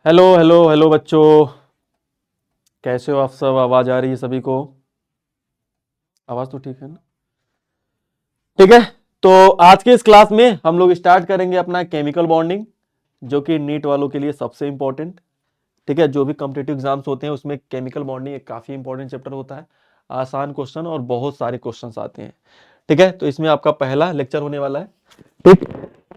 Hello hello hello बच्चों, कैसे हो आप सब? आवाज आ रही है सभी को? आवाज तो ठीक है ना? ठीक है। तो आज के इस क्लास में हम लोग स्टार्ट करेंगे अपना केमिकल बॉन्डिंग, जो कि नीट वालों के लिए सबसे इंपॉर्टेंट। ठीक है, जो भी कॉम्पिटिटिव एग्जाम्स होते हैं उसमें केमिकल बॉन्डिंग एक काफी इंपॉर्टेंट चैप्टर होता है। आसान क्वेश्चन और बहुत सारे क्वेश्चंस आते हैं। ठीक है, तो इसमें आपका पहला लेक्चर होने वाला है। ठीक,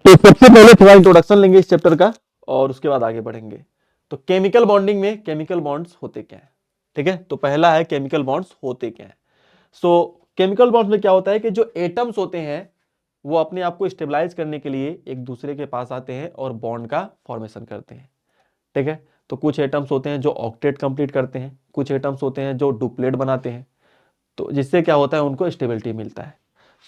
तो सबसे पहले थोड़ा इंट्रोडक्शन लेंगे इस चैप्टर का और उसके बाद आगे बढ़ेंगे। तो केमिकल बॉन्डिंग में केमिकल बॉन्ड्स होते क्या है? ठीक है, तो पहला है केमिकल बॉन्ड्स होते क्या है। सो केमिकल बॉन्ड्स में क्या होता है कि जो एटम्स होते हैं वो अपने आप को स्टेबलाइज करने के लिए एक दूसरे के पास आते हैं और बॉन्ड का फॉर्मेशन करते हैं। ठीक है, तो कुछ एटम्स होते हैं जो ऑक्टेट कंप्लीट करते हैं, कुछ एटम्स होते हैं जो डुप्लेट बनाते हैं। तो जिससे क्या होता है, उनको स्टेबिलिटी मिलता है।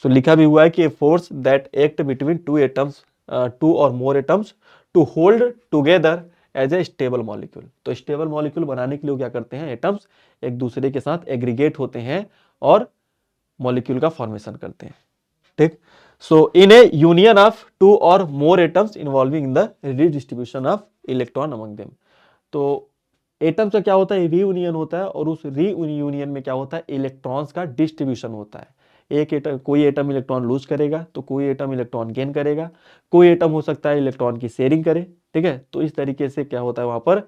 सो लिखा भी हुआ है कि force that act between two atoms, two और more atoms to hold together as a stable molecule. तो स्टेबल मॉलिक्यूल बनाने के लिए क्या करते हैं, एटम्स एक दूसरे के साथ एग्रीगेट होते हैं और मॉलिक्यूल का फॉर्मेशन करते हैं। ठीक, सो इन ए यूनियन ऑफ टू और more atoms involving in the redistribution of electron among them. तो एटम्स का क्या होता है, रीयूनियन होता है और उस रीयूनियन में क्या होता है, इलेक्ट्रॉन्स का डिस्ट्रीब्यूशन होता है। एक एटम, कोई एटम इलेक्ट्रॉन लूज करेगा तो कोई एटम इलेक्ट्रॉन गेन करेगा, कोई एटम हो सकता है इलेक्ट्रॉन की शेयरिंग करे। ठीक है, तो इस तरीके से क्या होता है, वहां पर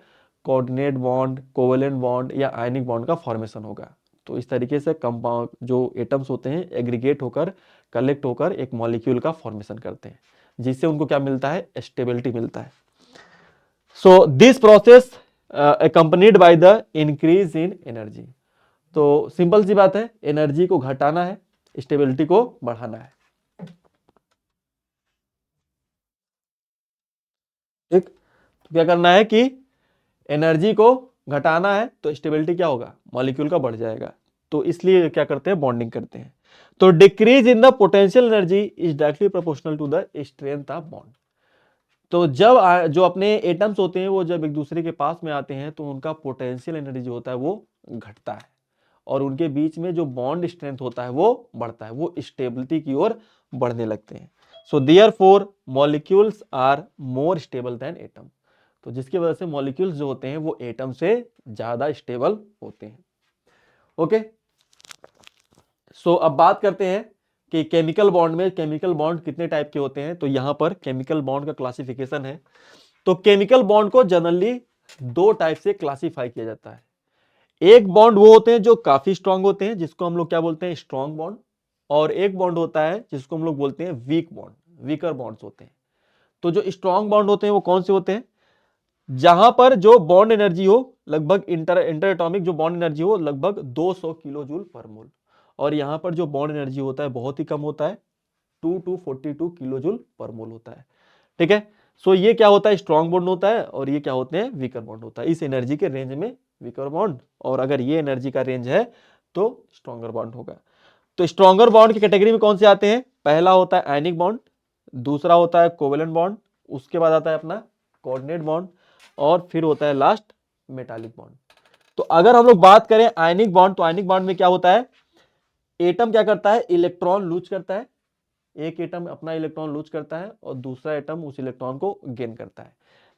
कोऑर्डिनेट बॉन्ड, कोवेलेंट बॉन्ड या आयनिक बॉन्ड का फॉर्मेशन होगा। तो इस तरीके से कंपाउंड जो एटम्स होते हैं एग्रीगेट होकर, कलेक्ट होकर एक मॉलिक्यूल का फॉर्मेशन करते हैं, जिससे उनको क्या मिलता है, स्टेबिलिटी मिलता है। So this process accompanied by the increase in energy। तो सिंपल सी बात है, एनर्जी को घटाना है, स्टेबिलिटी को बढ़ाना है। ठीक, तो क्या करना है कि एनर्जी को घटाना है तो स्टेबिलिटी क्या होगा, मॉलिक्यूल का बढ़ जाएगा। तो इसलिए क्या करते हैं, बॉन्डिंग करते हैं। तो decrease in the potential energy is directly proportional to the strength of bond. तो जब जो अपने एटम्स होते हैं वो जब एक दूसरे के पास में आते हैं तो उनका पोटेंशियल एनर्जी जो होता है वो घटता है और उनके बीच में जो बॉन्ड स्ट्रेंथ होता है वो बढ़ता है, वो स्टेबिलिटी की ओर बढ़ने लगते हैं। So therefore molecules are more stable than atom. तो जिसकी वजह से मॉलिक्यूल्स जो होते हैं वो एटम से ज्यादा स्टेबल होते हैं। ओके, सो अब बात करते हैं कि केमिकल बॉन्ड में केमिकल बॉन्ड कितने टाइप के होते हैं। तो यहां पर केमिकल बॉन्ड का क्लासिफिकेशन है। तो केमिकल बॉन्ड को जनरली दो टाइप से क्लासिफाई किया जाता है। एक बॉन्ड वो होते हैं जो काफी स्ट्रांग होते हैं, जिसको हम लोग क्या बोलते हैं, स्ट्रांग बॉन्ड। और एक बॉन्ड होता है जिसको हम लोग बोलते हैं वीक बॉन्ड, वीकर बॉन्ड्स होते हैं। तो जो स्ट्रांग बॉन्ड होते हैं वो कौन से होते हैं, जहां पर जो बॉन्ड एनर्जी हो लगभग इंटर एटॉमिक जो बॉन्ड एनर्जी हो लगभग 200 किलो जूल पर मोल, और यहां पर जो बॉन्ड एनर्जी होता है बहुत ही कम होता है, 2 to 42 किलो जूल पर मोल होता है। ठीक है, सो ये क्या होता है, स्ट्रॉन्ग बॉन्ड होता है और ये क्या होते हैं, वीकर बॉन्ड होता है। इस एनर्जी के रेंज में वीकर बॉन्ड, और अगर ये एनर्जी का रेंज है तो स्ट्रॉन्गर बॉन्ड होगा। तो स्ट्रॉन्गर बॉन्ड की कैटेगरी में कौन से आते हैं, पहला होता है आयनिक बॉन्ड, दूसरा होता है कोवेलेंट बॉन्ड, उसके बाद आता है अपना कोऑर्डिनेट बॉन्ड, और फिर होता है लास्ट मेटालिक बॉन्ड। तो अगर हम लोग बात करें आयनिक बॉन्ड, तो आयनिक बॉन्ड में क्या होता है, एटम क्या करता है, इलेक्ट्रॉन लूज करता है। एक एटम अपना इलेक्ट्रॉन लूज करता है और दूसरा एटम उस इलेक्ट्रॉन को गेन करता है।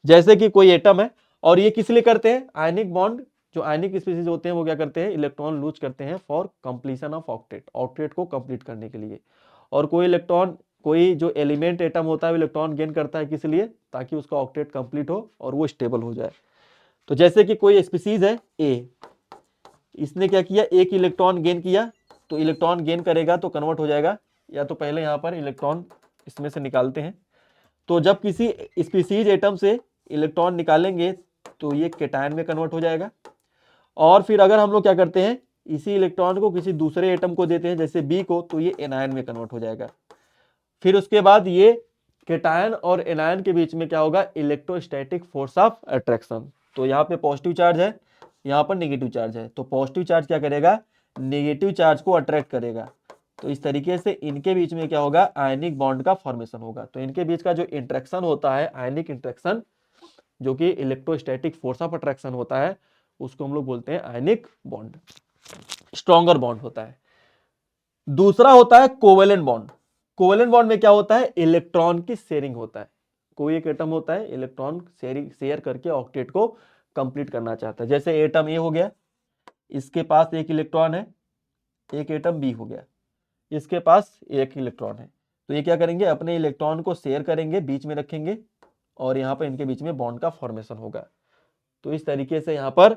जैसे कि कोई एटम है और ये किस लिए करते हैं, आयनिक बॉन्ड, जो आयनिक स्पीसीज होते हैं वो क्या करते हैं, इलेक्ट्रॉन लूज करते हैं for completion of octet, octet को कंप्लीट करने के लिए। और कोई इलेक्ट्रॉन, कोई जो एलिमेंट एटम होता है वो इलेक्ट्रॉन गेन करता है किस लिए, ताकि उसका ऑक्टेट कंप्लीट हो और वो स्टेबल हो जाए। तो जैसे कि कोई स्पीसीज है ए, इसने क्या किया, एक इलेक्ट्रॉन गेन किया, तो इलेक्ट्रॉन गेन करेगा तो कन्वर्ट हो जाएगा, या तो पहले यहां पर इलेक्ट्रॉन इसमें से निकालते हैं। तो जब किसी स्पीसीज एटम से इलेक्ट्रॉन निकालेंगे तो ये केटायन में कन्वर्ट हो जाएगा। और फिर अगर हम लोग क्या करते हैं, इसी इलेक्ट्रॉन को किसी दूसरे एटम को देते हैं जैसे बी को, तो ये एनायन में कन्वर्ट हो जाएगा। फिर उसके बाद ये केटायन और एनायन के बीच में क्या होगा, इलेक्ट्रोस्टैटिक फोर्स ऑफ अट्रैक्शन। तो यहाँ पे पॉजिटिव चार्ज है, यहाँ पर नेगेटिव चार्ज है, तो पॉजिटिव चार्ज क्या करेगा, नेगेटिव चार्ज को अट्रैक्ट करेगा। तो इस तरीके से इनके बीच में क्या होगा, आयनिक बॉन्ड का फॉर्मेशन होगा। तो इनके बीच का जो इंट्रैक्शन होता है आयनिक इंट्रैक्शन, जो कि इलेक्ट्रोस्टैटिक फोर्स ऑफ अट्रैक्शन होता है, उसको हम लोग बोलते हैं आयनिक बॉन्ड, स्ट्रॉन्गर बॉन्ड होता है। दूसरा होता है कोवेलेंट बॉन्ड। कोवेलेंट बॉन्ड में क्या होता है, इलेक्ट्रॉन की शेयरिंग होता है। कोई एक एटम होता है इलेक्ट्रॉन शेयर करके ऑक्टेट को कंप्लीट करना चाहता है। जैसे एटम ए हो गया, इसके पास एक इलेक्ट्रॉन है, एक एटम बी हो गया, इसके पास एक इलेक्ट्रॉन है। तो ये क्या करेंगे, अपने इलेक्ट्रॉन को शेयर करेंगे, बीच में रखेंगे और यहाँ पर इनके बीच में बॉन्ड का फॉर्मेशन होगा। तो इस तरीके से यहाँ पर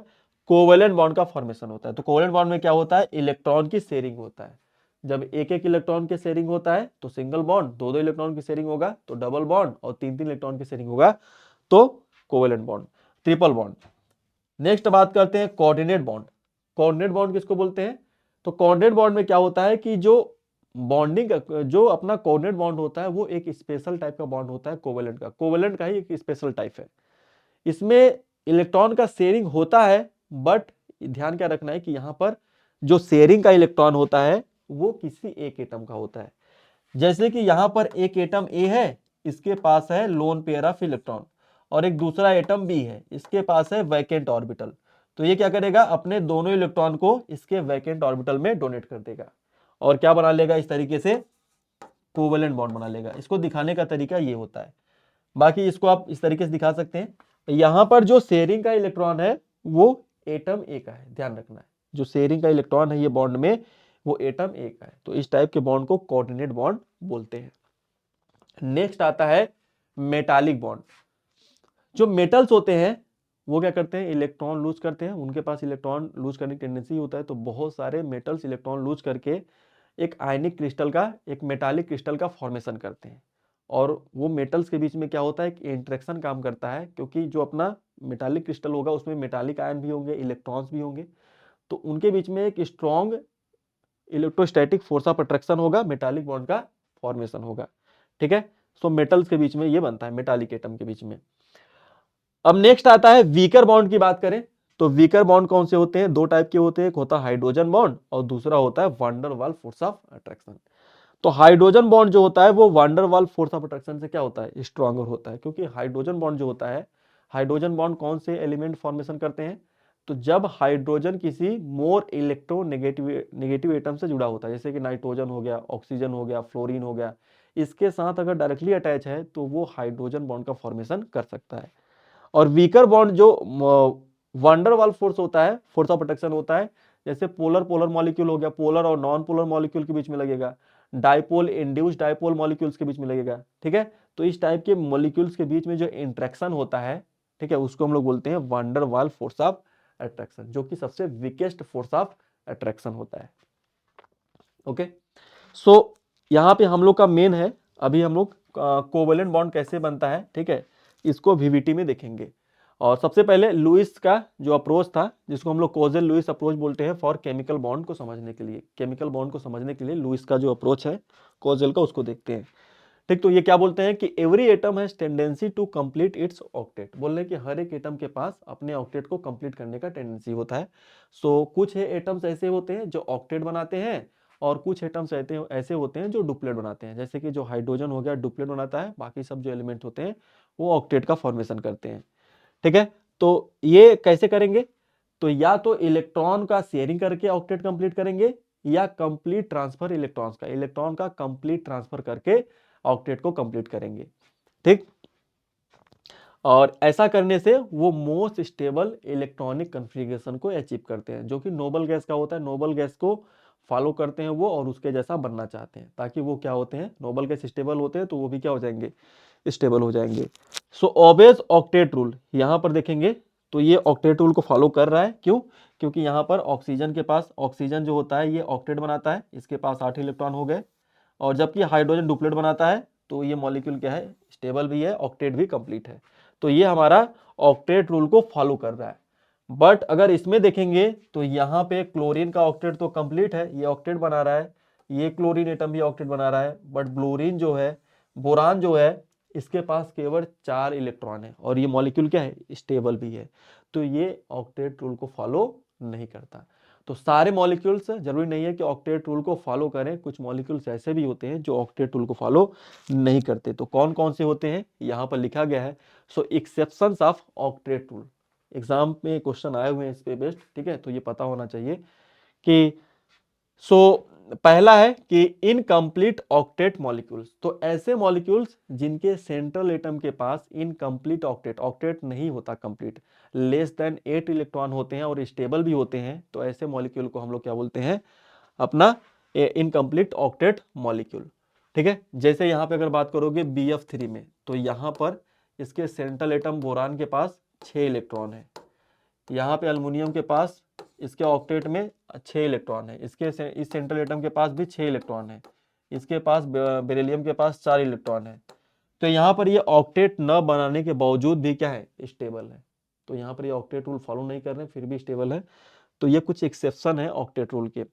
कोवेलेंट बॉन्ड का फॉर्मेशन होता है। तो कोवेलेंट बॉन्ड में क्या होता है, इलेक्ट्रॉन की शेयरिंग होता है। जब एक एक इलेक्ट्रॉन की शेयरिंग होता है तो सिंगल बॉन्ड, दो दो इलेक्ट्रॉन की शेयरिंग होगा तो डबल बॉन्ड, और तीन तीन इलेक्ट्रॉन की शेयरिंग होगा तो covalent bond, triple bond. Next बात करते हैं कोऑर्डिनेट बॉन्ड। कोऑर्डिनेट बॉन्ड किसको बोलते हैं, तो कोऑर्डिनेट बॉन्ड में क्या होता है कि जो बॉन्डिंग, जो अपना कोऑर्डिनेट बॉन्ड होता है वो एक स्पेशल टाइप का बॉन्ड होता है कोवेलेंट का। कोवेलेंट का ही एक स्पेशल टाइप है। इसमें इलेक्ट्रॉन का शेयरिंग होता है, बट ध्यान क्या रखना है कि यहाँ पर जो शेयरिंग का इलेक्ट्रॉन होता है वो किसी एक एटम का होता है। जैसे कि यहाँ पर एक एटम ए है, इसके पास है लोन पेयर ऑफ इलेक्ट्रॉन, और एक दूसरा एटम बी है, इसके पास है वैकेंट ऑर्बिटल। तो ये क्या करेगा, अपने दोनों इलेक्ट्रॉन को इसके वैकेंट ऑर्बिटल में डोनेट कर देगा और क्या बना लेगा, इस तरीके से कोवेलेंट बॉन्ड बना लेगा। इसको दिखाने का तरीका ये होता है। बाकी इसको आप इस तरीके से दिखा सकते हैं। यहां पर जो शेयरिंग का इलेक्ट्रॉन है वो एटम ए का है, ध्यान रखना है। जो शेयरिंग का इलेक्ट्रॉन है ये बॉन्ड में, वो एटम ए का है। तो इस टाइप के बॉन्ड को कोऑर्डिनेट बॉन्ड बोलते हैं। नेक्स्ट आता है मेटालिक बॉन्ड। जो मेटल्स होते हैं वो क्या करते हैं, इलेक्ट्रॉन लूज करते हैं, उनके पास इलेक्ट्रॉन लूज करने की टेंडेंसी होता है। तो बहुत सारे मेटल्स इलेक्ट्रॉन लूज करके एक आयनिक क्रिस्टल का, एक मेटालिक क्रिस्टल का फॉर्मेशन करते हैं। और वो मेटल्स के बीच में क्या होता है, इंटरेक्शन काम करता है, क्योंकि जो अपना मेटालिक क्रिस्टल होगा उसमें मेटालिक आयन भी होंगे, इलेक्ट्रॉन्स भी होंगे। तो उनके बीच में एक strong electrostatic force of attraction होगा, मेटालिक बॉन्ड का फॉर्मेशन होगा। ठीक है, सो मेटल्स के बीच में ये बनता है, मेटालिक एटम के बीच में। अब नेक्स्ट आता है वीकर बॉन्ड की बात करें तो वीकर बॉन्ड कौन से होते हैं, दो टाइप के होते हैं। एक होता है हाइड्रोजन बॉन्ड और दूसरा होता है van der Waals force of attraction. तो हाइड्रोजन बॉन्ड जो होता है वो van der Waals force of attraction से क्या होता है, स्ट्रॉन्गर होता है। क्योंकि हाइड्रोजन बॉन्ड जो होता है, हाइड्रोजन बॉन्ड कौन से एलिमेंट फॉर्मेशन करते हैं, तो जब हाइड्रोजन किसी मोर इलेक्ट्रोनेगेटिव एटम से जुड़ा होता है, जैसे कि नाइट्रोजन हो गया, ऑक्सीजन हो गया, फ्लोरीन हो गया, इसके साथ अगर डायरेक्टली अटैच है तो वो हाइड्रोजन बॉन्ड का फॉर्मेशन कर सकता है। और वीकर बॉन्ड जो वैन डर वाल्स फोर्स होता है, फोर्स ऑफ अट्रैक्शन होता है, जैसे पोलर पोलर मॉलिक्यूल हो गया, पोलर और नॉन पोलर मॉलिक्यूल के बीच में लगेगा, डाइपोल इंड्यूस्ड डाइपोल मॉलिक्यूल्स के बीच में लगेगा। ठीक है, तो इस टाइप के मॉलिक्यूल्स के बीच में जो इंटरेक्शन होता है, ठीक है, उसको हम लोग बोलते हैं van der Waals force of attraction, जो कि सबसे वीकेस्ट फोर्स ऑफ अट्रैक्शन होता है। ओके, सो यहाँ पे हम लोग का मेन है, अभी हम लोग कोवेलेंट बॉन्ड कैसे बनता है, ठीक है, इसको वीवीटी में देखेंगे। और सबसे पहले लुईस का जो अप्रोच था, जिसको हम लोग कोजेल लुईस अप्रोच बोलते हैं फॉर केमिकल बॉन्ड को समझने के लिए, केमिकल बॉन्ड को समझने के लिए लुईस का जो अप्रोच है कोजेल का, उसको देखते हैं। ठीक, तो ये क्या बोलते हैं कि every atom has tendency to complete its octet. बोल रहे हैं कि हर एक एटम के पास अपने ऑक्टेट को कंप्लीट करने का टेंडेंसी होता है। सो कुछ एटम्स ऐसे होते हैं जो ऑक्टेट बनाते हैं, और कुछ एटम्स ऐसे होते हैं जो डुप्लेट बनाते हैं। जैसे कि जो हाइड्रोजन हो गया डुप्लेट बनाता है, बाकी सब जो एलिमेंट होते हैं वो ऑक्टेट का फॉर्मेशन करते हैं। ठीक है, तो ये कैसे करेंगे, तो या तो इलेक्ट्रॉन का शेयरिंग करके ऑक्टेट कंप्लीट करेंगे, या कंप्लीट ट्रांसफर इलेक्ट्रॉन्स का, इलेक्ट्रॉन का कंप्लीट ट्रांसफर करके ऑक्टेट को कंप्लीट करेंगे। ठीक, और ऐसा करने से वो मोस्ट स्टेबल इलेक्ट्रॉनिक कॉन्फ़िगरेशन को अचीव करते हैं, जो कि नोबल गैस का होता है। नोबल गैस को फॉलो करते हैं वो, और उसके जैसा बनना चाहते हैं, ताकि वो क्या होते हैं, नोबल गैस स्टेबल होते हैं तो वो भी क्या हो जाएंगे, स्टेबल हो जाएंगे। सो ऑब्वियस ऑक्टेट रूल यहाँ पर देखेंगे तो ये ऑक्टेट रूल को फॉलो कर रहा है। क्यों, क्योंकि यहाँ पर ऑक्सीजन के पास, ऑक्सीजन जो होता है ये ऑक्टेट बनाता है, इसके पास 8 इलेक्ट्रॉन हो गए, और जबकि हाइड्रोजन डुप्लेट बनाता है, तो ये मॉलिक्यूल क्या है, स्टेबल भी है, ऑक्टेट भी कंप्लीट है। तो ये हमारा ऑक्टेट रूल को फॉलो कर रहा है। बट अगर इसमें देखेंगे तो यहाँ पे क्लोरीन का ऑक्टेट तो कंप्लीट है, ये ऑक्टेट बना रहा है, ये क्लोरीन एटम भी ऑक्टेट बना रहा है, बट ब्लोरीन जो है, बोरान जो है, इसके पास केवल 4 इलेक्ट्रॉन है, और ये मॉलिक्यूल क्या है, स्टेबल भी है। तो ये ऑक्टेट रूल को फॉलो नहीं करता। तो सारे मॉलिक्यूल्स, जरूरी नहीं है कि ऑक्टेट रूल को फॉलो करें, कुछ मॉलिक्यूल्स ऐसे भी होते हैं जो ऑक्टेट रूल को फॉलो नहीं करते। तो कौन कौन से होते हैं यहाँ पर लिखा गया है। So exceptions of octet rule, exam में क्वेश्चन आए हुए हैं इस पे बेस्ड। ठीक है, तो ये पता होना चाहिए कि पहला है कि इनकम्प्लीट ऑक्टेट मॉलिक्यूल्स, तो ऐसे मॉलिक्यूल्स जिनके सेंट्रल एटम के पास इनकम्प्लीट ऑक्टेट, ऑक्टेट नहीं होता कंप्लीट, लेस देन 8 इलेक्ट्रॉन होते हैं और स्टेबल भी होते हैं, तो ऐसे मॉलिक्यूल को हम लोग क्या बोलते हैं, अपना इनकम्प्लीट ऑक्टेट मॉलिक्यूल। ठीक है, जैसे यहाँ पे अगर बात करोगे BF3 में, तो यहाँ पर इसके सेंट्रल एटम बोरान के पास 6 इलेक्ट्रॉन है, यहाँ पे अल्युमिनियम के पास इसके ऑक्टेट में 6 इलेक्ट्रॉन है, इसके इस सेंट्रल एटम के पास भी 6 इलेक्ट्रॉन है, इसके पास बेरिलियम के पास 4 इलेक्ट्रॉन है। तो यहाँ पर ये ऑक्टेट न बनाने के बावजूद भी क्या है, स्टेबल है। तो यहाँ पर ये ऑक्टेट रूल फॉलो नहीं कर रहे फिर भी स्टेबल है। तो ये कुछ एक्सेप्शन है ऑक्टेट रूल के।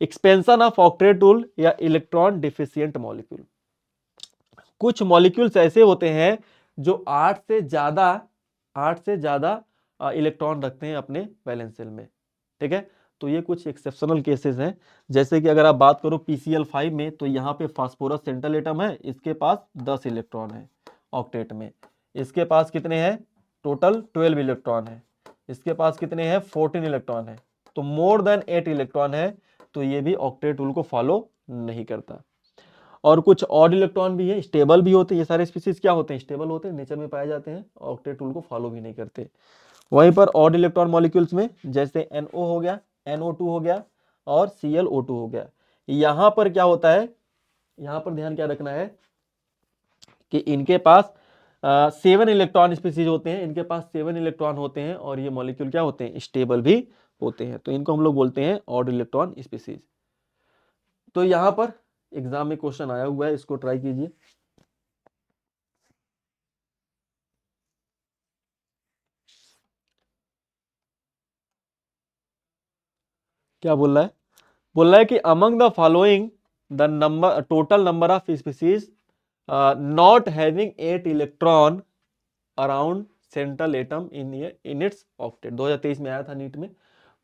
एक्सपेंशन ऑफ ऑक्टेट रूल या इलेक्ट्रॉन डिफिशियंट मॉलिक्यूल, कुछ मॉलिक्यूल्स ऐसे होते हैं जो 8 से ज्यादा इलेक्ट्रॉन रखते हैं अपने वैलेंस शेल में। ठीक है, तो ये कुछ एक्सेप्शनल केसेस हैं। जैसे कि अगर आप बात करो PCl5 में, तो यहाँ पे फास्फोरस सेंट्रल एटम है, इसके पास 10 इलेक्ट्रॉन है ऑक्टेट में, इसके पास कितने हैं, टोटल 12 इलेक्ट्रॉन है, इसके पास कितने हैं, 14 इलेक्ट्रॉन है, तो मोर देन 8 इलेक्ट्रॉन है, तो ये भी ऑक्टेट रूल को फॉलो नहीं करता। और कुछ ऑड इलेक्ट्रॉन भी है, स्टेबल भी होते हैं, ये सारे स्पीसीज क्या होते हैं, स्टेबल होते हैं, नेचर में पाए जाते हैं, ऑक्टेट रूल को फॉलो भी नहीं करते। वहीं पर ऑड इलेक्ट्रॉन मॉलिक्यूल्स में जैसे NO हो गया, NO2 हो गया और ClO2 हो गया, यहां पर क्या होता है, यहां पर ध्यान क्या रखना है कि इनके पास 7 इलेक्ट्रॉन स्पीसीज होते हैं, इनके पास 7 इलेक्ट्रॉन होते हैं और ये मॉलिक्यूल क्या होते हैं, स्टेबल भी होते हैं, तो इनको हम लोग बोलते हैं ऑड इलेक्ट्रॉन स्पीसीज। तो यहां पर एग्जाम में क्वेश्चन आया हुआ है, इसको ट्राई कीजिए। क्या बोल रहा है, बोल रहा है कि among the following the number total number of species not having 8 electron around central atom in its octet, 2023 में आया था नीट में।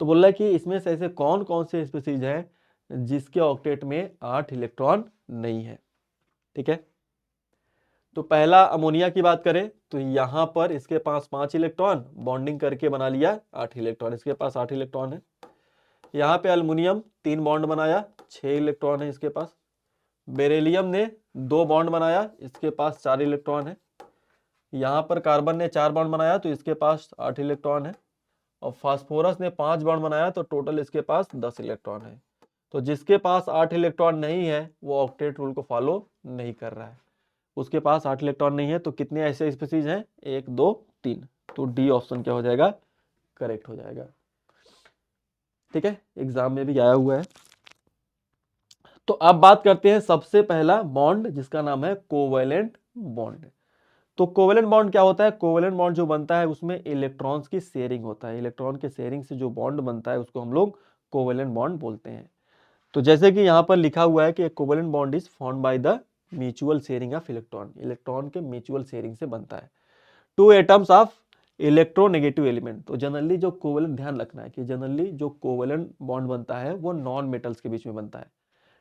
तो बोल रहा है कि इसमें से ऐसे कौन कौन से स्पीसीज हैं जिसके ऑक्टेट में 8 इलेक्ट्रॉन नहीं है। ठीक है, तो पहला अमोनिया की बात करें तो यहां पर इसके पास 5 इलेक्ट्रॉन, बॉन्डिंग करके बना लिया 8 इलेक्ट्रॉन, इसके पास 8 इलेक्ट्रॉन है। यहाँ पे अल्युमिनियम 3 बॉन्ड बनाया, 6 इलेक्ट्रॉन है इसके पास। बेरिलियम ने 2 बॉन्ड बनाया, इसके पास 4 इलेक्ट्रॉन है। यहाँ पर कार्बन ने 4 बॉन्ड बनाया तो इसके पास 8 इलेक्ट्रॉन है। और फास्फोरस ने 5 बॉन्ड बनाया तो टोटल इसके पास 10 इलेक्ट्रॉन है। तो जिसके पास 8 इलेक्ट्रॉन नहीं है वो ऑक्टेट रूल को फॉलो नहीं कर रहा है, उसके पास 8 इलेक्ट्रॉन नहीं है। तो कितने ऐसे स्पीसीज हैं, 1 2 3, तो डी ऑप्शन क्या हो जाएगा, करेक्ट हो जाएगा। ठीक है, एग्जाम में भी आया हुआ है। तो अब बात करते हैं सबसे पहला बॉन्ड जिसका नाम है कोवेलेंट बॉन्ड। तो कोवेलेंट बॉन्ड क्या होता है, कोवेलेंट बॉन्ड जो बनता है उसमें इलेक्ट्रॉन्स की शेयरिंग होता है, इलेक्ट्रॉन के शेयरिंग से जो बॉन्ड बनता है उसको हम लोग कोवेलेंट बॉन्ड बोलते हैं। तो जैसे कि यहाँ पर लिखा हुआ है कि covalent bond is formed by the mutual sharing of electron, electron के म्यूचुअल शेयरिंग से बनता है। 2 एटम्स ऑफ इलेक्ट्रोनेगेटिव एलिमेंट, तो जनरली जो कोवेलेंट, ध्यान रखना है कि जनरली जो कोवेलेंट बॉन्ड बनता है वो नॉन मेटल्स के बीच में बनता है।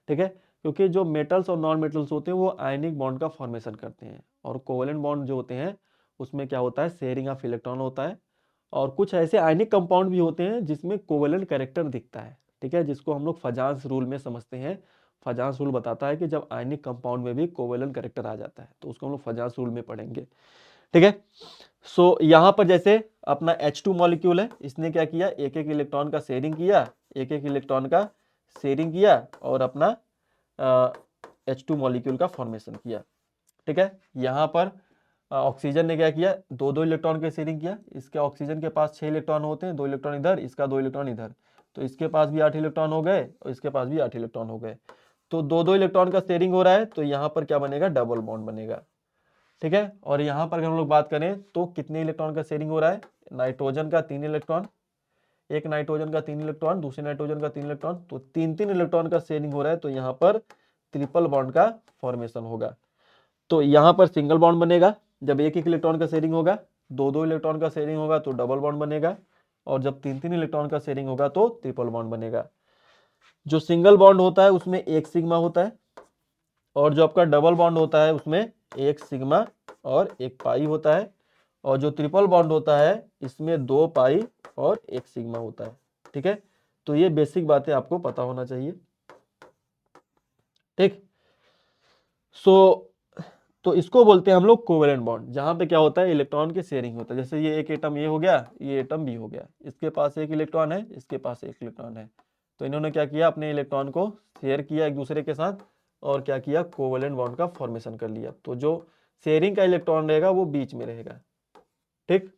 ठीक है, क्योंकि जो मेटल्स और नॉन मेटल्स होते हैं वो आयनिक बॉन्ड का फॉर्मेशन करते हैं, और कोवेलेंट बॉन्ड जो होते हैं उसमें क्या होता है, शेयरिंग ऑफ इलेक्ट्रॉन होता है। और कुछ ऐसे आयनिक कंपाउंड भी होते हैं जिसमें कोवेलेंट कैरेक्टर दिखता है। ठीक है, जिसको हम लोग फजांस रूल में समझते हैं। फजांस रूल बताता है कि जब आयनिक कंपाउंड में भी कोवेलेंट कैरेक्टर आ जाता है तो उसको हम लोग फजांस रूल में पढ़ेंगे। ठीक है, सो यहाँ पर जैसे अपना H2 मॉलिक्यूल है, इसने क्या किया, एक एक इलेक्ट्रॉन का शेयरिंग किया, एक एक इलेक्ट्रॉन का शेयरिंग किया और अपना H2 मॉलिक्यूल का फॉर्मेशन किया। ठीक है, यहाँ पर ऑक्सीजन ने क्या किया, 2 इलेक्ट्रॉन के शेयरिंग किया, इसके ऑक्सीजन के पास 6 इलेक्ट्रॉन होते हैं, 2 इलेक्ट्रॉन इधर, इसका 2 इलेक्ट्रॉन इधर, तो इसके पास भी 8 इलेक्ट्रॉन हो गए और इसके पास भी 8 इलेक्ट्रॉन हो गए। तो 2 इलेक्ट्रॉन का शेयरिंग हो रहा है, तो यहाँ पर क्या बनेगा, डबल बॉन्ड बनेगा। ठीक है, और यहाँ पर अगर हम लोग बात करें तो कितने इलेक्ट्रॉन का शेयरिंग हो रहा है, नाइट्रोजन का 3 इलेक्ट्रॉन, एक नाइट्रोजन का 3 इलेक्ट्रॉन, दूसरे नाइट्रोजन का 3 इलेक्ट्रॉन, तो 3 इलेक्ट्रॉन का शेयरिंग हो रहा है, तो यहाँ पर ट्रिपल बॉन्ड का फॉर्मेशन होगा। तो यहाँ पर सिंगल बॉन्ड बनेगा जब एक एक इलेक्ट्रॉन का शेयरिंग होगा, 2 इलेक्ट्रॉन का शेयरिंग होगा तो डबल बॉन्ड बनेगा, और जब 3 इलेक्ट्रॉन का शेयरिंग होगा तो ट्रिपल बॉन्ड बनेगा। जो सिंगल बॉन्ड होता है उसमें 1 सिग्मा होता है, और जो आपका डबल बॉन्ड होता है उसमें 1 सिग्मा और 1 पाई होता है, और जो ट्रिपल बॉन्ड होता है इसमें 2 पाई और 1 सिग्मा होता है। ठीक है, तो ये बेसिक बातें आपको पता होना चाहिए। ठीक। सो तो इसको बोलते हैं हम लोग कोवेलेंट बॉन्ड, जहां पे क्या होता है, इलेक्ट्रॉन की शेयरिंग होता है। जैसे ये एक एटम ये हो गया, ये एटम भी हो गया, इसके पास एक इलेक्ट्रॉन है, इसके पास एक इलेक्ट्रॉन है, तो इन्होंने क्या किया, अपने इलेक्ट्रॉन को शेयर किया एक दूसरे के साथ और क्या किया, कोवेलेंट बॉन्ड का फॉर्मेशन कर लिया। तो जो शेयरिंग का इलेक्ट्रॉन रहेगा वो बीच में रहेगा, ठीक,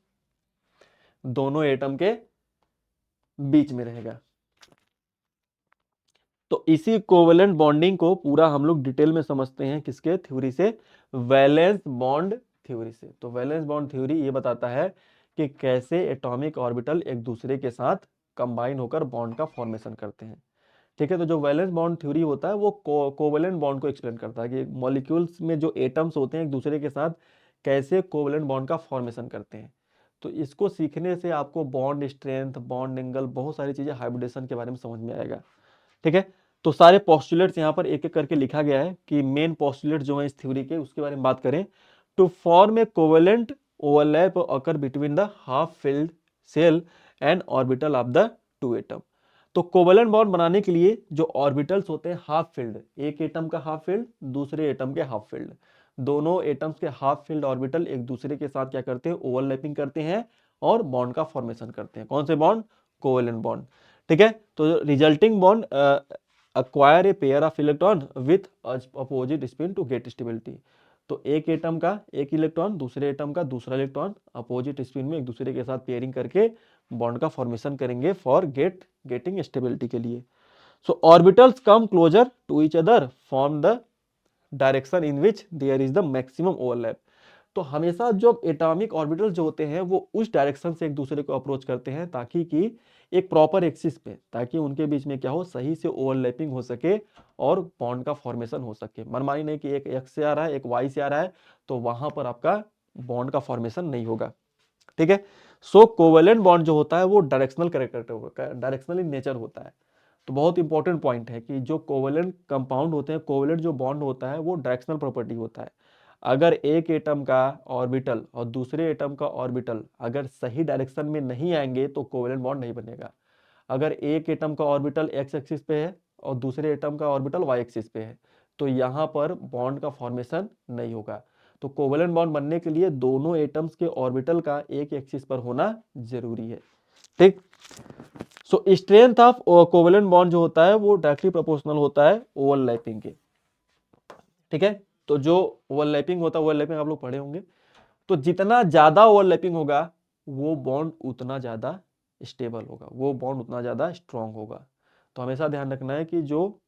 दोनों एटम के बीच में रहेगा। तो इसी कोवेलेंट बॉन्डिंग को पूरा हम लोग डिटेल में समझते हैं किसके थ्योरी से, वैलेंस बॉन्ड थ्योरी से। तो वैलेंस बॉन्ड थ्योरी ये बताता है कि कैसे एटॉमिक ऑर्बिटल एक दूसरे के साथ कंबाइन होकर बॉन्ड का फॉर्मेशन करते हैं। ठीक है, तो जो वैलेंस बॉन्ड थ्योरी होता है वो कोवेलेंट बॉन्ड को एक्सप्लेन करता है कि मॉलिक्यूल्स में जो एटम्स होते हैं एक दूसरे के साथ कैसे कोवेलेंट बॉन्ड का फॉर्मेशन करते हैं। तो इसको सीखने से आपको बॉन्ड स्ट्रेंथ, बॉन्ड एंगल, बहुत सारी चीजें हाइब्रिडेशन के बारे में समझ में आएगा। ठीक है, तो सारे पोस्टुलेट्स यहाँ पर एक एक करके लिखा गया है कि मेन पोस्टुलेट जो है इस थ्योरी के, उसके बारे में बात करें। To form a covalent overlap occur between the half filled cell and orbital of the two atom. तो कोवेलेंट बॉन्ड बनाने के लिए जो ऑर्बिटल्स होते हैं हाफ फील्ड, एक एटम का हाफ फील्ड, दूसरे एटम के हाफ फील्ड, दोनों एटम्स के हाफ फील्ड ऑर्बिटल एक दूसरे के साथ क्या करते हैं, ओवरलैपिंग करते हैं और बॉन्ड का फॉर्मेशन करते हैं। कौन से बॉन्ड, कोवेलेंट बॉन्ड। ठीक है, तो resulting bond acquire a pair of electron with opposite spin to get stability। तो एक एटम का एक इलेक्ट्रॉन, दूसरे एटम का दूसरा इलेक्ट्रॉन अपोजिट स्पिन में एक दूसरे के साथ पेयरिंग करके बॉन्ड का फॉर्मेशन करेंगे फॉर गेटिंग स्टेबिलिटी के लिए। So orbitals come closer to each other form the direction in which there is the maximum overlap. तो हमेशा जो एटॉमिक ऑर्बिटल जो होते हैं वो उस डायरेक्शन से एक दूसरे को अप्रोच करते हैं ताकि कि एक प्रॉपर एक्सिस पे, ताकि उनके बीच में क्या हो, सही से ओवरलैपिंग हो सके और बॉन्ड का फॉर्मेशन हो सके। मनमानी नहीं कि एक एक्स से आ रहा है एक वाई से आ रहा है तो वहां पर आपका बॉन्ड का फॉर्मेशन नहीं होगा। ठीक है, सो कोवेलेंट बॉन्ड जो होता है वो directional character, directional in nature होता है। तो बहुत इंपॉर्टेंट पॉइंट है कि जो कोवेलेंट कंपाउंड होते हैं, कोवेलेंट जो बॉन्ड होता है वो डायरेक्शनल प्रॉपर्टी होता है। अगर एक एटम का ऑर्बिटल और दूसरे एटम का ऑर्बिटल अगर सही डायरेक्शन में नहीं आएंगे तो कोवेलेंट बॉन्ड नहीं बनेगा। अगर एक एटम का ऑर्बिटल एक्स एक्सिस पे है और दूसरे एटम का ऑर्बिटल वाई एक्सिस पे है तो यहाँ पर बॉन्ड का फॉर्मेशन नहीं होगा। तो कोवेलेंट बॉन्ड बनने के लिए दोनों एटम्स के ऑर्बिटल का एक एक्सिस पर होना जरूरी है। ठीक, सो स्ट्रेंथ ऑफ कोवेलेंट बॉन्ड जो होता है वो डायरेक्टली प्रोपोर्शनल होता है ओवरलैपिंग के। ठीक है, तो जो ओवरलैपिंग होता है, ओवरलैपिंग आप लोग पढ़े होंगे, तो जितना ज्यादा ओवरलैपिंग होगा वो बॉन्ड उतना ज्यादा स्टेबल होगा, वो बॉन्ड उतना ज्यादा स्ट्रांग होगा। तो हमेशा ध्यान रखना है कि जो